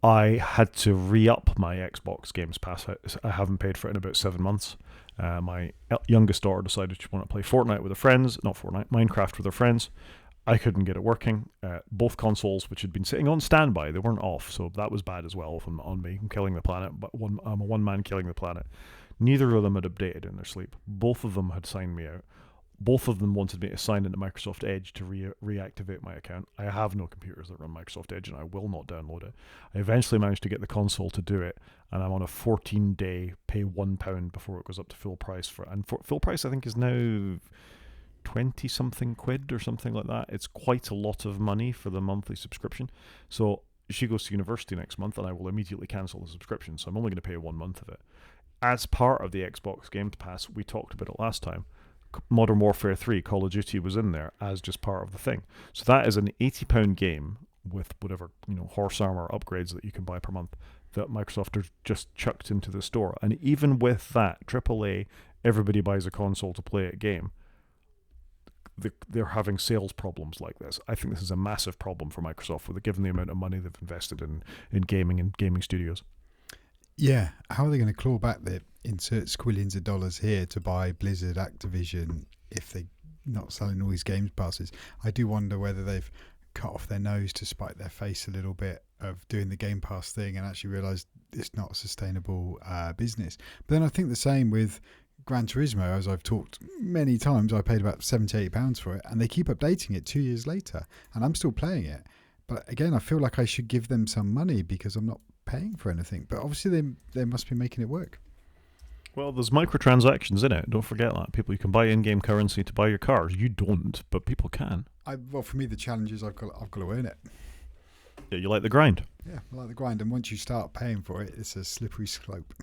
I had to re-up my Xbox Games Pass. I haven't paid for it in about 7 months. My youngest daughter decided she wanted to play Fortnite with her friends. Not Fortnite, Minecraft with her friends. I couldn't get it working. Both consoles, which had been sitting on standby, they weren't off, so that was bad as well on me. I'm killing the planet, but I'm a one-man killing the planet. Neither of them had updated in their sleep. Both of them had signed me out. Both of them wanted me to sign into Microsoft Edge to reactivate my account. I have no computers that run Microsoft Edge, and I will not download it. I eventually managed to get the console to do it, and I'm on a 14-day pay £1 before it goes up to full price. Full price, I think, is now 20-something quid or something like that. It's quite a lot of money for the monthly subscription. So she goes to university next month, and I will immediately cancel the subscription. So I'm only going to pay 1 month of it. As part of the Xbox Game Pass, we talked about it last time, Modern Warfare 3, Call of Duty was in there as just part of the thing. So that is an £80 game with whatever, horse armor upgrades that you can buy per month that Microsoft has just chucked into the store. And even with that, AAA, everybody buys a console to play a game. They're having sales problems like this. I think this is a massive problem for Microsoft, given the amount of money they've invested in gaming and gaming studios. Yeah, how are they going to claw back the insert squillions of dollars here to buy Blizzard, Activision, if they're not selling all these games passes? I do wonder whether they've cut off their nose to spite their face a little bit of doing the Game Pass thing and actually realised it's not a sustainable business. But then I think the same with Gran Turismo, as I've talked many times. I paid about £78 for it, and they keep updating it 2 years later, and I'm still playing it. But again, I feel like I should give them some money because I'm not paying for anything. But obviously, they must be making it work. Well, there's microtransactions in it. Don't forget that. People, you can buy in-game currency to buy your cars. You don't, but people can. Well, for me, the challenge is I've got to earn it. Yeah, you like the grind. Yeah, I like the grind. And once you start paying for it, it's a slippery slope.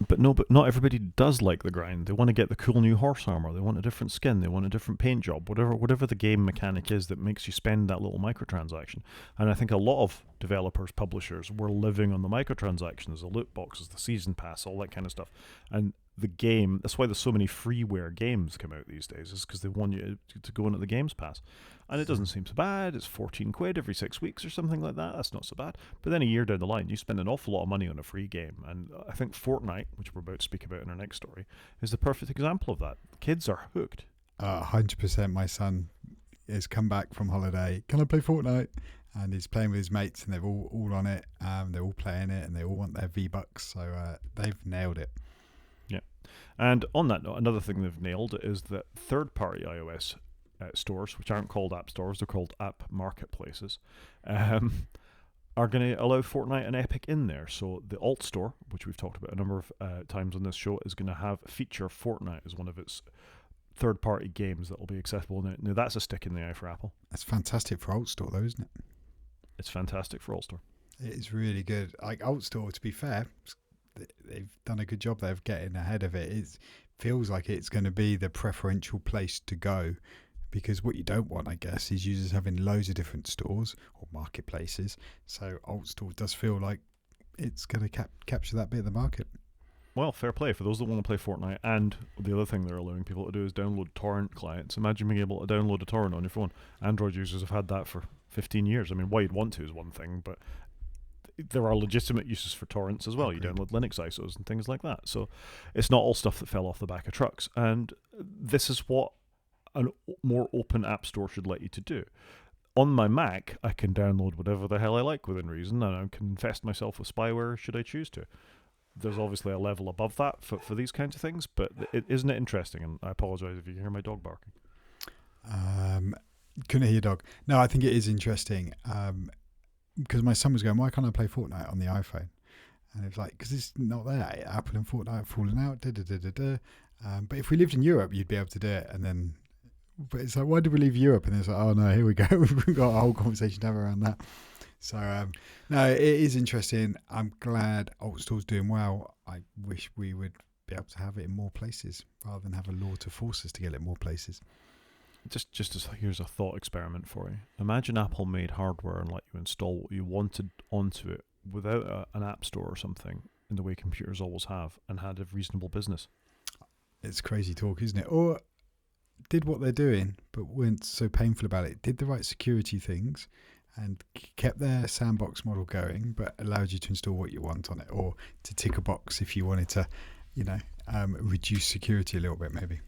But not everybody does like the grind. They want to get the cool new horse armor. They want a different skin. They want a different paint job. Whatever the game mechanic is that makes you spend that little microtransaction. And I think a lot of developers, publishers, were living on the microtransactions, the loot boxes, the season pass, all that kind of stuff. And the game, that's why there's so many freeware games come out these days, is because they want you to go into the Games Pass. And it doesn't seem so bad. It's 14 quid every 6 weeks or something like that. That's not so bad. But then a year down the line, you spend an awful lot of money on a free game. And I think Fortnite, which we're about to speak about in our next story, is the perfect example of that. Kids are hooked. 100%. My son has come back from holiday. Can I play Fortnite? And he's playing with his mates, and they're all on it. They're all playing it, and they all want their V-Bucks. So they've nailed it. Yeah. And on that note, another thing they've nailed is that third-party iOS stores, which aren't called app stores, they're called app marketplaces, are going to allow Fortnite and Epic in there. So the Alt Store, which we've talked about a number of times on this show, is going to feature Fortnite as one of its third-party games that will be accessible now. Now, that's a stick in the eye for Apple. That's fantastic for Alt Store, though, isn't it? It's fantastic for Alt Store. It is really good. Like Alt Store, to be fair, they've done a good job there of getting ahead of it. It feels like it's going to be the preferential place to go, because what you don't want, I guess, is users having loads of different stores or marketplaces. So Alt Store does feel like it's going to capture that bit of the market. Well, fair play for those that want to play Fortnite. And the other thing they're allowing people to do is download torrent clients. Imagine being able to download a torrent on your phone. Android users have had that for 15 years. I mean, why you'd want to is one thing, but there are legitimate uses for torrents as well. You download Linux ISOs and things like that. So it's not all stuff that fell off the back of trucks. And this is what a more open app store should let you to do. On my Mac, I can download whatever the hell I like within reason, and I can infest myself with spyware should I choose to. There's obviously a level above that for these kinds of things, but isn't it interesting? And I apologise if you hear my dog barking. Couldn't hear your dog. No, I think it is interesting, because my son was going, why can't I play Fortnite on the iPhone? And it was like, because it's not there. Apple and Fortnite have fallen out. But if we lived in Europe, you'd be able to do it. And then, but it's like, why did we leave Europe? And it's like, oh no, here we go. We've got a whole conversation to have around that. So no, it is interesting. I'm glad Alt Store's doing well. I wish we would be able to have it in more places rather than have a law to force us to get it in more places. Here's a thought experiment for you. Imagine Apple made hardware and let you install what you wanted onto it without an app store or something, in the way computers always have, and had a reasonable business. It's crazy talk, isn't it? Or did what they're doing, but weren't so painful about it. Did the right security things and kept their sandbox model going, but allowed you to install what you want on it, or to tick a box if you wanted to, reduce security a little bit, maybe.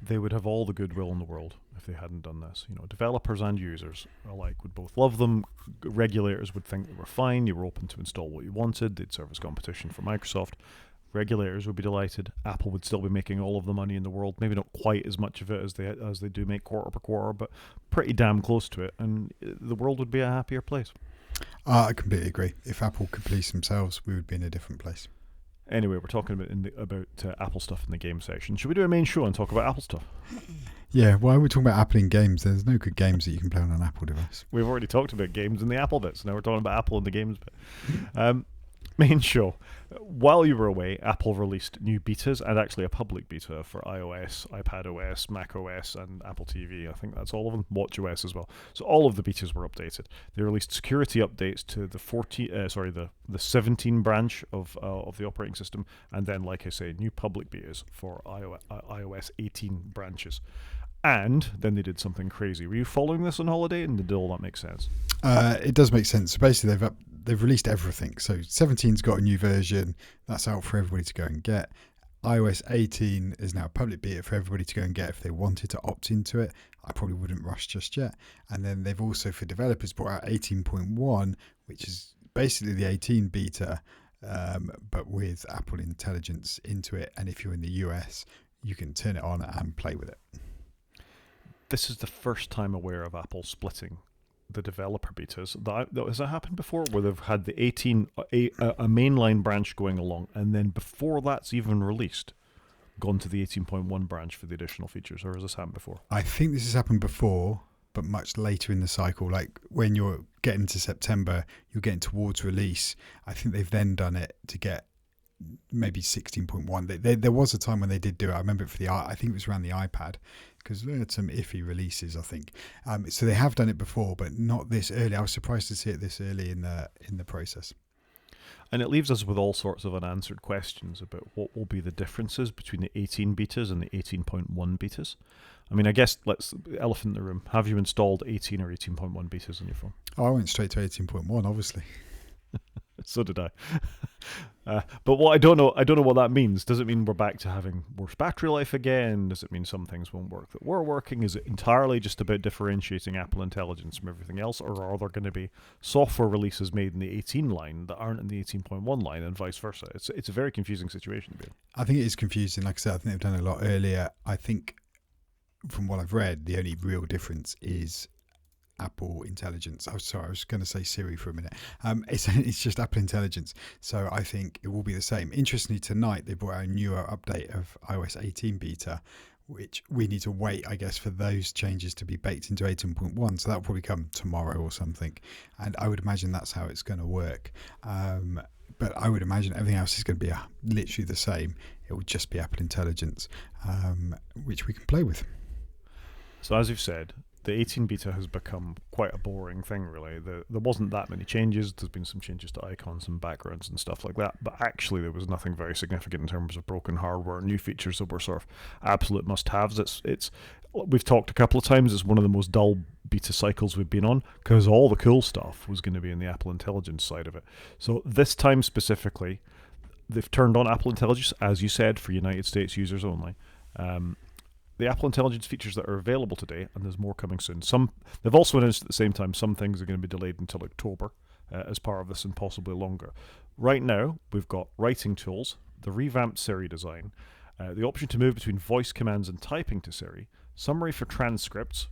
They would have all the goodwill in the world if they hadn't done this. Developers and users alike would both love them. Regulators would think they were fine. You were open to install what you wanted. They'd serve as competition for Microsoft. Regulators would be delighted. Apple would still be making all of the money in the world. Maybe not quite as much of it as they do make quarter per quarter, but pretty damn close to it. And the world would be a happier place. I completely agree. If Apple could police themselves, we would be in a different place. Anyway, we're talking about Apple stuff in the game section. Should we do a main show and talk about Apple stuff? Yeah, why are we talking about Apple in games? There's no good games that you can play on an Apple device. We've already talked about games in the Apple bit, so now we're talking about Apple in the games bit. Main show. While you were away, Apple released new betas, and actually a public beta for iOS, iPadOS, macOS, and Apple TV. I think that's all of them. WatchOS as well. So all of the betas were updated. They released security updates to the 17 branch of the operating system, and then, like I say, new public betas for iOS 18 branches. And then they did something crazy. Were you following this on holiday, and did all that make sense? It does make sense. So basically, they've released everything. So 17's got a new version. That's out for everybody to go and get. iOS 18 is now a public beta for everybody to go and get if they wanted to opt into it. I probably wouldn't rush just yet. And then they've also, for developers, brought out 18.1, which is basically the 18 beta, but with Apple Intelligence into it. And if you're in the US, you can turn it on and play with it. This is the first time aware of Apple splitting the developer betas. Has that happened before, where they've had the 18 a mainline branch going along, and then before that's even released, gone to the 18.1 branch for the additional features, or has this happened before? I think this has happened before, but much later in the cycle. Like when you're getting to September, you're getting towards release. I think they've then done it to get maybe 16.1. There was a time when they did do it. I remember it for I think it was around the iPad, because they had some iffy releases, I think. So they have done it before, but not this early. I was surprised to see it this early in the process. And it leaves us with all sorts of unanswered questions about what will be the differences between the 18 betas and the 18.1 betas. I mean, I guess elephant in the room. Have you installed 18 or 18.1 betas on your phone? Oh, I went straight to 18.1, obviously. So did I. But what I don't know what that means. Does it mean we're back to having worse battery life again? Does it mean some things won't work that were working? Is it entirely just about differentiating Apple Intelligence from everything else? Or are there going to be software releases made in the 18 line that aren't in the 18.1 line, and vice versa? It's a very confusing situation to be in. I think it is confusing. Like I said, I think they've done it a lot earlier. I think from what I've read, the only real difference is Apple Intelligence. Oh, sorry, I was going to say Siri for a minute. It's just Apple Intelligence. So I think it will be the same. Interestingly, tonight they brought out a newer update of iOS 18 beta, which we need to wait, I guess, for those changes to be baked into 18.1. So that will probably come tomorrow or something. And I would imagine that's how it's going to work. But I would imagine everything else is going to be literally the same. It will just be Apple Intelligence, which we can play with. So as you've said, the 18 beta has become quite a boring thing, really. There wasn't that many changes. There's been some changes to icons and backgrounds and stuff like that, but actually there was nothing very significant in terms of broken hardware, new features that were sort of absolute must-haves. We've talked a couple of times, it's one of the most dull beta cycles we've been on, because all the cool stuff was going to be in the Apple Intelligence side of it. So this time specifically, they've turned on Apple Intelligence, as you said, for United States users only. The Apple Intelligence features that are available today, and there's more coming soon. They've also announced at the same time some things are going to be delayed until October as part of this, and possibly longer. Right now, we've got writing tools, the revamped Siri design, the option to move between voice commands and typing to Siri, summary for transcripts,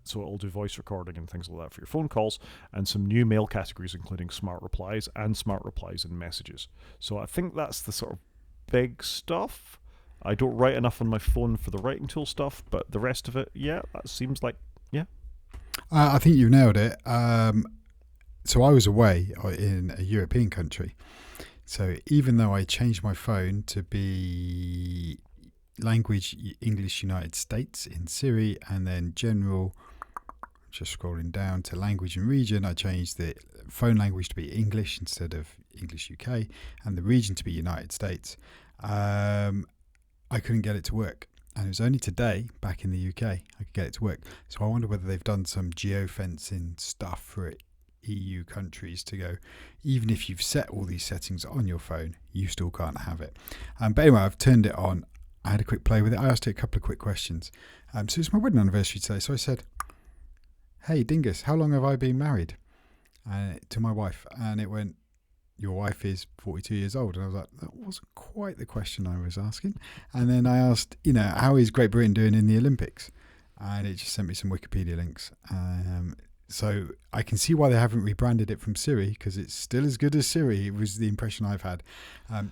so it'll do voice recording and things like that for your phone calls, and some new mail categories including smart replies and smart replies in messages. So I think that's the sort of big stuff. I don't write enough on my phone for the writing tool stuff, but the rest of it, yeah, that seems like, yeah. I think you've nailed it. So I was away in a European country. So even though I changed my phone to be language English United States in Siri, and then general, just scrolling down to language and region, I changed the phone language to be English instead of English UK, and the region to be United States. I couldn't get it to work, and it was only today back in the UK I could get it to work. So I wonder whether they've done some geofencing stuff for EU countries to go, even if you've set all these settings on your phone, you still can't have it. But anyway, I've turned it on. I had a quick play with it. I asked it a couple of quick questions. So it's my wedding anniversary today, so I said, "Hey Dingus, how long have I been married?" To my wife, and it went, "Your wife is 42 years old." And I was like, that wasn't quite the question I was asking. And then I asked, how is Great Britain doing in the Olympics? And it just sent me some Wikipedia links. So I can see why they haven't rebranded it from Siri, because it's still as good as Siri. It was the impression I've had.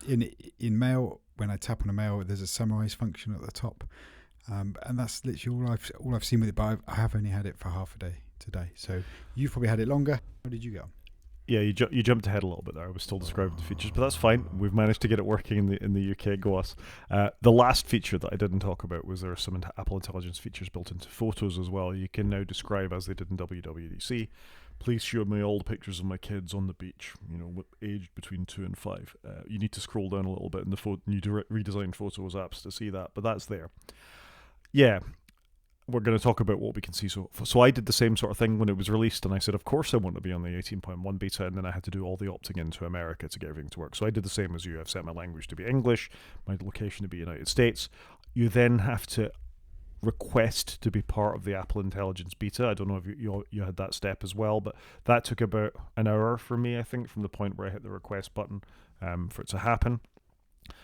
In Mail, when I tap on a mail, there's a summarize function at the top. And that's literally all I've seen with it, but I have only had it for half a day today. So you've probably had it longer. How did you go? Yeah, you jumped ahead a little bit there. I was still describing the features, but that's fine. We've managed to get it working in the UK. Go us. The last feature that I didn't talk about was there are some Apple Intelligence features built into Photos as well. You can now describe, as they did in WWDC, please show me all the pictures of my kids on the beach, aged between 2 and 5. You need to scroll down a little bit in the new redesigned Photos apps to see that, but that's there. Yeah. We're going to talk about what we can see. So I did the same sort of thing when it was released, and I said, of course I want to be on the 18.1 beta, and then I had to do all the opting into America to get everything to work. So I did the same as you. I've set my language to be English, my location to be United States. You then have to request to be part of the Apple Intelligence beta. I don't know if you had that step as well, but that took about an hour for me, I think, from the point where I hit the request button for it to happen.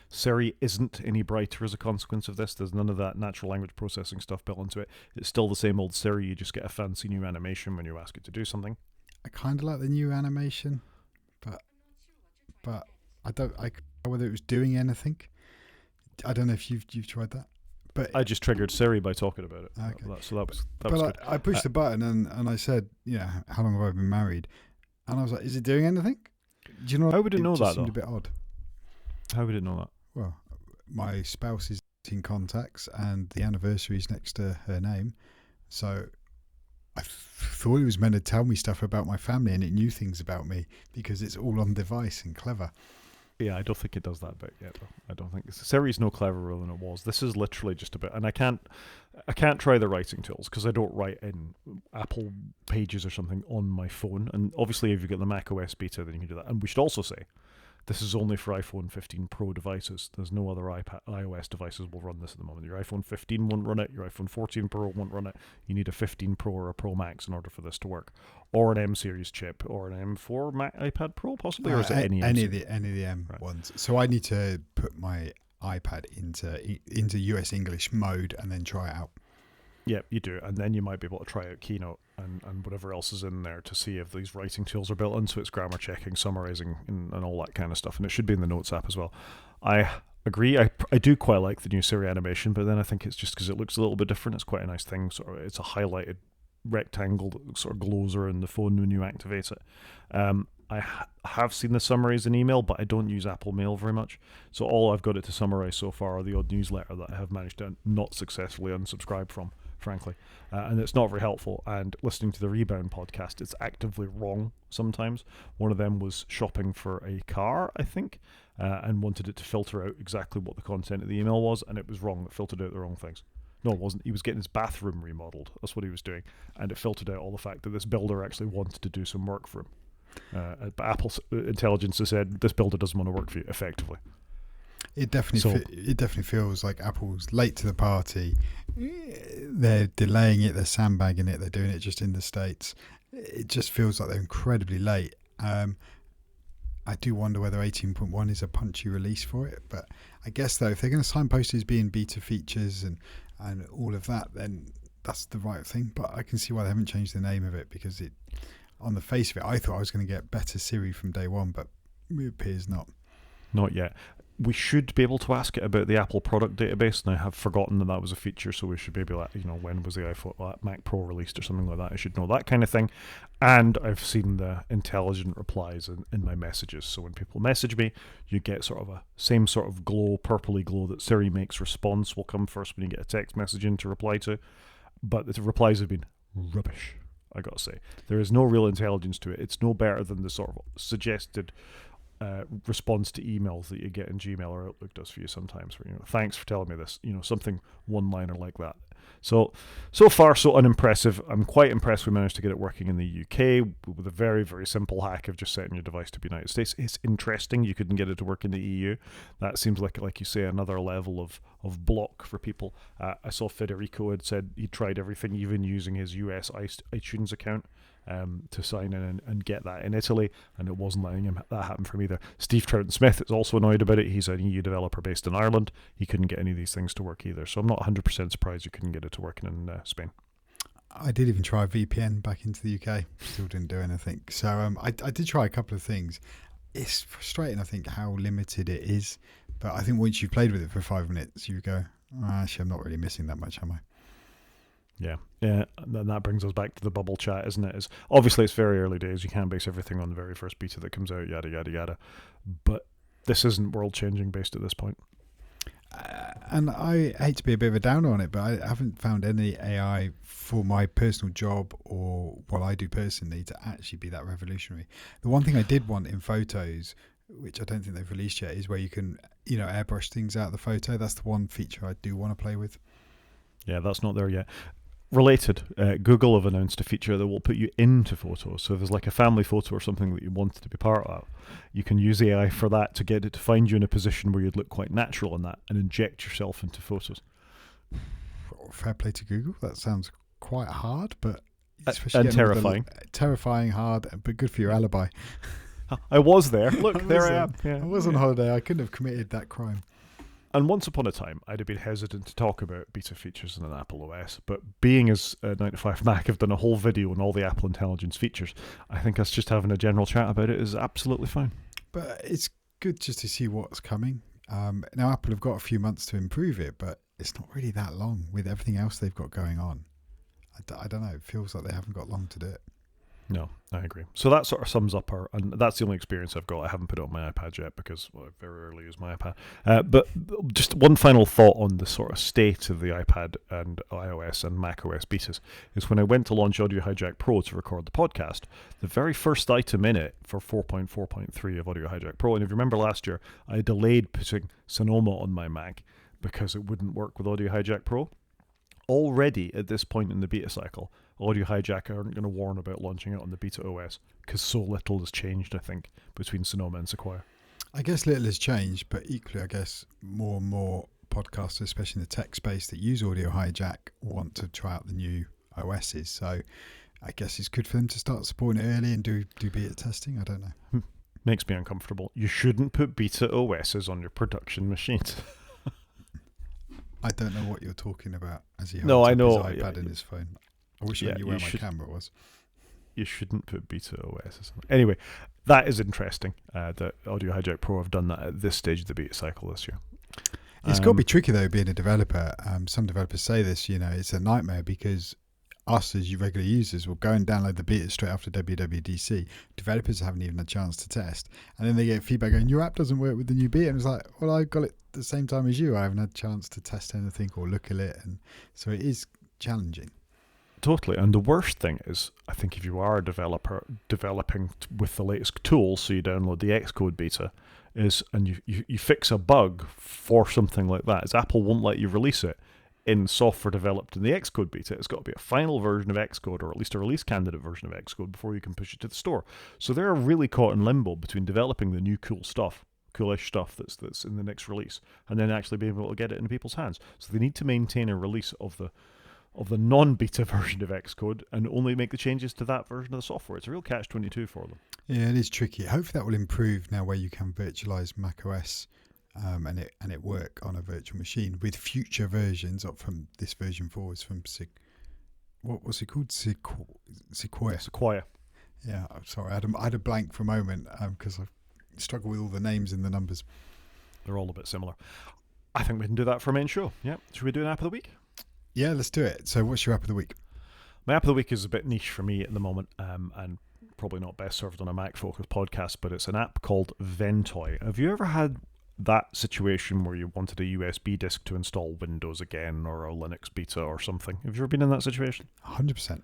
Siri isn't any brighter as a consequence of this. There's none of that natural language processing stuff built into it. It's still the same old Siri. You just get a fancy new animation when you ask it to do something. I kind of like the new animation, but I don't know whether it was doing anything. I don't know if you've tried that. But I just triggered Siri by talking about it. Okay. So that was good. I pushed the button and I said, how long have I been married? And I was like, is it doing anything? Do you know? How would it know that, seemed though? a bit odd. How would it know that? Well, my spouse is in contacts and the anniversary is next to her name. So I thought it was meant to tell me stuff about my family, and it knew things about me because it's all on device and clever. Yeah, I don't think it does that bit yet, though. I don't think Siri's no cleverer than it was. This is literally just a bit, and I can't try the writing tools because I don't write in Apple Pages or something on my phone. And obviously, if you get the Mac OS beta, then you can do that. And we should also say, this is only for iPhone 15 Pro devices. There's no other iOS devices will run this at the moment. Your iPhone 15 won't run it. Your iPhone 14 Pro won't run it. You need a 15 Pro or a Pro Max in order for this to work, or an M series chip, or an M4 iPad Pro, possibly, or is it any of the M right. ones? So I need to put my iPad into US English mode and then try it out. Yeah, you do, and then you might be able to try out Keynote and whatever else is in there to see if these writing tools are built into its grammar checking, summarizing, and all that kind of stuff. And it should be in the Notes app as well. I agree. I do quite like the new Siri animation, but then I think it's just because it looks a little bit different. It's quite a nice thing. Sort of, it's a highlighted rectangle that sort of glows around the phone when you activate it. I have seen the summaries in email, but I don't use Apple Mail very much. So all I've got it to summarize so far are the odd newsletter that I have managed to not successfully unsubscribe from, frankly. And it's not very helpful. And listening to the Rebound podcast, it's actively wrong sometimes. One of them was shopping for a car, I think, and wanted it to filter out exactly what the content of the email was, and it was wrong. It filtered out the wrong things. No, it wasn't. He was getting his bathroom remodeled. That's what he was doing. And it filtered out all the fact that this builder actually wanted to do some work for him. But Apple's intelligence has said this builder doesn't want to work for you, effectively. It definitely feels like Apple's late to the party. They're delaying it. They're sandbagging it. They're doing it just in the States. It just feels like they're incredibly late. I do wonder whether 18.1 is a punchy release for it. But I guess, though, if they're going to signpost as being beta features and all of that, then that's the right thing. But I can see why they haven't changed the name of it, because it, on the face of it, I thought I was going to get better Siri from day one, but it appears not. Not yet. We should be able to ask it about the Apple product database, and I have forgotten that was a feature, so we should be able to, when was the iPhone Mac Pro released or something like that. I should know that kind of thing. And I've seen the intelligent replies in my messages. So when people message me, you get sort of a same sort of glow, purpley glow that Siri makes. Response will come first when you get a text message in to reply to. But the replies have been rubbish, I got to say. There is no real intelligence to it. It's no better than the sort of suggested response to emails that you get in Gmail or Outlook does for you sometimes, where thanks for telling me this, something one-liner like that. So far so unimpressive. I'm quite impressed we managed to get it working in the UK with a very, very simple hack of just setting your device to the United States. It's interesting you couldn't get it to work in the EU. That seems like you say, another level of block for people. I saw Federico had said he tried everything, even using his US iTunes account, to sign in and get that in Italy, and it wasn't letting him that happen for him either. Steve Troughton-Smith is also annoyed about it. He's an EU developer based in Ireland. He couldn't get any of these things to work either, so I'm not 100% surprised you couldn't get it to work in Spain. I did even try a VPN back into the UK. Still didn't do anything. So I did try a couple of things. It's frustrating, I think, how limited it is. But I think once you've played with it for 5 minutes, you go, actually, I'm not really missing that much, am I? Yeah, and that brings us back to the bubble chat, isn't it? Obviously, it's very early days. You can't base everything on the very first beta that comes out, yada, yada, yada. But this isn't world-changing based at this point. And I hate to be a bit of a downer on it, but I haven't found any AI for my personal job or what I do personally to actually be that revolutionary. The one thing I did want in photos, which I don't think they've released yet, is where you can, airbrush things out of the photo. That's the one feature I do want to play with. Yeah, that's not there yet. Related, Google have announced a feature that will put you into photos. So if there's a family photo or something that you wanted to be part of, you can use AI for that to get it to find you in a position where you'd look quite natural in that and inject yourself into photos. Fair play to Google. That sounds quite hard, but and terrifying. Terrifying, hard, but good for your alibi. I was there. Look, I there was I there. am. Yeah, I was on yeah. holiday. I couldn't have committed that crime. And once upon a time, I'd have been hesitant to talk about beta features in an Apple OS, but being as 95 Mac have done a whole video on all the Apple Intelligence features, I think us just having a general chat about it is absolutely fine. But it's good just to see what's coming. Now, Apple have got a few months to improve it, but it's not really that long with everything else they've got going on. I don't know. It feels like they haven't got long to do it. No, I agree. So that sort of sums up and that's the only experience I've got. I haven't put it on my iPad yet because I very rarely use my iPad. But just one final thought on the sort of state of the iPad and iOS and macOS betas is when I went to launch Audio Hijack Pro to record the podcast, the very first item in it for 4.4.3 of Audio Hijack Pro, and if you remember last year, I delayed putting Sonoma on my Mac because it wouldn't work with Audio Hijack Pro. Already at this point in the beta cycle, Audio Hijack aren't going to warn about launching it on the beta OS because so little has changed, I think, between Sonoma and Sequoia. I guess little has changed, but equally, I guess more and more podcasters, especially in the tech space that use Audio Hijack, want to try out the new OSs. So I guess it's good for them to start supporting it early and do beta testing. I don't know. Makes me uncomfortable. You shouldn't put beta OSs on your production machines. I don't know what you're talking about as he holds No, I up know. his iPad and his phone. I wish I knew where my camera was. You shouldn't put beta OSs on. Anyway, that is interesting that Audio Hijack Pro have done that at this stage of the beta cycle this year. It's got to be tricky though, being a developer. Some developers say this, it's a nightmare because us as your regular users will go and download the beta straight after WWDC. Developers haven't even had a chance to test. And then they get feedback going, your app doesn't work with the new beta. And it's like, well, I got it the same time as you. I haven't had a chance to test anything or look at it. And so it is challenging. Totally. And the worst thing is, I think if you are a developer developing with the latest tools, so you download the Xcode beta, and you fix a bug for something like that, is Apple won't let you release it in software developed in the Xcode beta. It's got to be a final version of Xcode, or at least a release candidate version of Xcode, before you can push it to the store. So they're really caught in limbo between developing the new coolish stuff that's in the next release, and then actually being able to get it into people's hands. So they need to maintain a release of the non-beta version of Xcode and only make the changes to that version of the software. It's a real catch-22 for them. Yeah, it is tricky. Hopefully that will improve now where you can virtualize macOS and it work on a virtual machine with future versions up from this version forwards from what was it called? Sequoia. Sequoia. Yeah, I'm sorry. I had a blank for a moment because I struggle with all the names and the numbers. They're all a bit similar. I think we can do that for our main show. Yeah. Should we do an app of the week? Yeah, let's do it. So what's your app of the week? My app of the week is a bit niche for me at the moment, and probably not best served on a Mac-focused podcast, but it's an app called Ventoy. Have you ever had that situation where you wanted a USB disk to install Windows again, or a Linux beta or something? Have you ever been in that situation? 100%.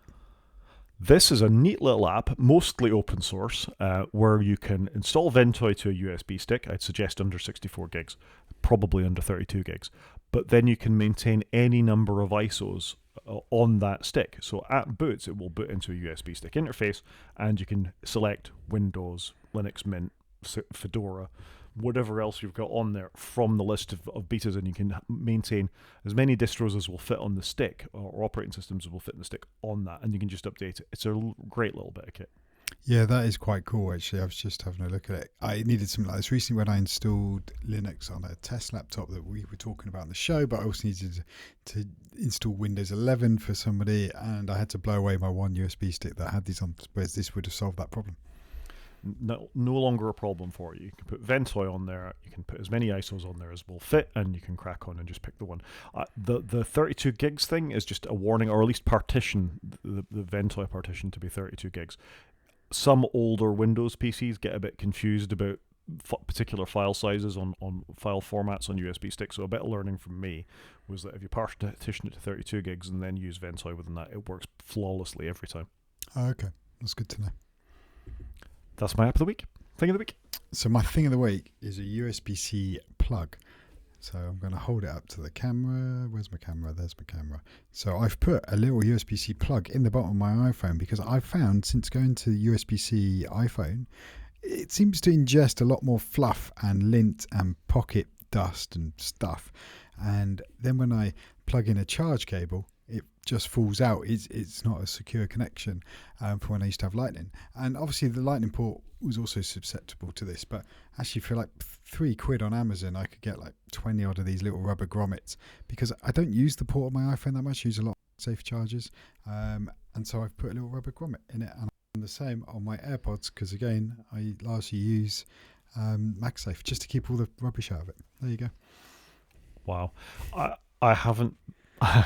This is a neat little app, mostly open source, where you can install Ventoy to a USB stick. I'd suggest under 64 gigs, probably under 32 gigs. But then you can maintain any number of ISOs on that stick. So at boots, it will boot into a USB stick interface, and you can select Windows, Linux Mint, Fedora, whatever else you've got on there from the list of betas, and you can maintain as many distros as will fit on the stick, or operating systems as will fit in the stick on that, and you can just update it. It's a great little bit of kit. Yeah, that is quite cool, actually. I was just having a look at it. I needed something like this recently when I installed Linux on a test laptop that we were talking about in the show, but I also needed to install Windows 11 for somebody, and I had to blow away my one USB stick that had these on, whereas this would have solved that problem. No longer a problem for you. You can put Ventoy on there, you can put as many ISOs on there as will fit, and you can crack on and just pick the one. The 32 gigs thing is just a warning, or at least partition the Ventoy partition to be 32 gigs. Some older Windows PCs get a bit confused about particular file sizes on file formats on USB sticks, so a bit of learning from me was that if you partition it to 32 gigs and then use Ventoy within that, it works flawlessly every time. Oh, okay. That's good to know. That's my app of the week. Thing of the week. So my thing of the week is a USB-C plug. So I'm going to hold it up to the camera. Where's my camera? There's my camera. So I've put a little USB-C plug in the bottom of my iPhone because I found since going to the USB-C iPhone, it seems to ingest a lot more fluff and lint and pocket dust and stuff. And then when I plug in a charge cable, it just falls out. It's not a secure connection for when I used to have Lightning. And obviously the Lightning port was also susceptible to this, but actually for like £3 on Amazon, I could get like 20 odd of these little rubber grommets, because I don't use the port on my iPhone that much. I use a lot of safe chargers. And so I've put a little rubber grommet in it, and I'm the same on my AirPods, because again, I largely use MagSafe just to keep all the rubbish out of it. There you go. Wow. I haven't. I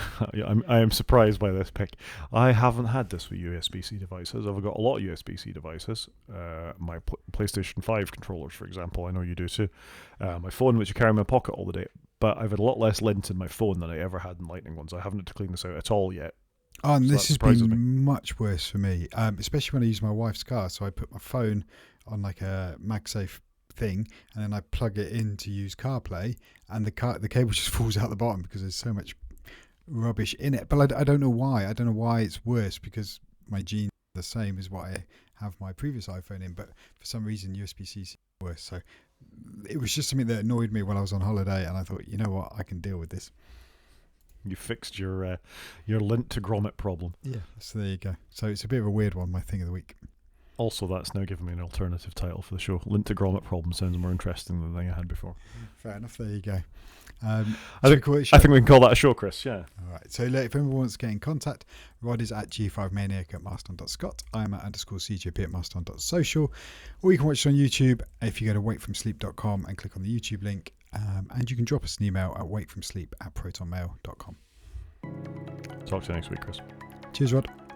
am surprised by this pick. I haven't had this with USB-C devices. I've got a lot of USB-C devices. My PlayStation 5 controllers, for example, I know you do too. My phone, which I carry in my pocket all the day. But I've had a lot less lint in my phone than I ever had in Lightning ones. I haven't had to clean this out at all yet. And So this that has surprises me. been much worse for me, especially when I use my wife's car. So I put my phone on like a MagSafe thing, and then I plug it in to use CarPlay, and the cable just falls out the bottom because there's so much rubbish in it. But I don't know why. I don't know why it's worse, because my genes are the same as what I have my previous iPhone in, but for some reason USB-C is worse. So it was just something that annoyed me when I was on holiday, and I thought, you know what, I can deal with this. You fixed your lint to grommet problem. Yeah, so there you go. So it's a bit of a weird one, my thing of the week. Also, that's now given me an alternative title for the show. Lint to grommet problem sounds more interesting than the thing I had before. Fair enough, there you go. I think we can call that a show, Chris, yeah. All right, so look, if anyone wants to get in contact, Rod is at G5Maniac at Mastodon.scot. I'm at _CJP at Mastodon.social. Or you can watch it on YouTube if you go to wakefromsleep.com and click on the YouTube link. And you can drop us an email at wakefromsleep@protonmail.com. Talk to you next week, Chris. Cheers, Rod.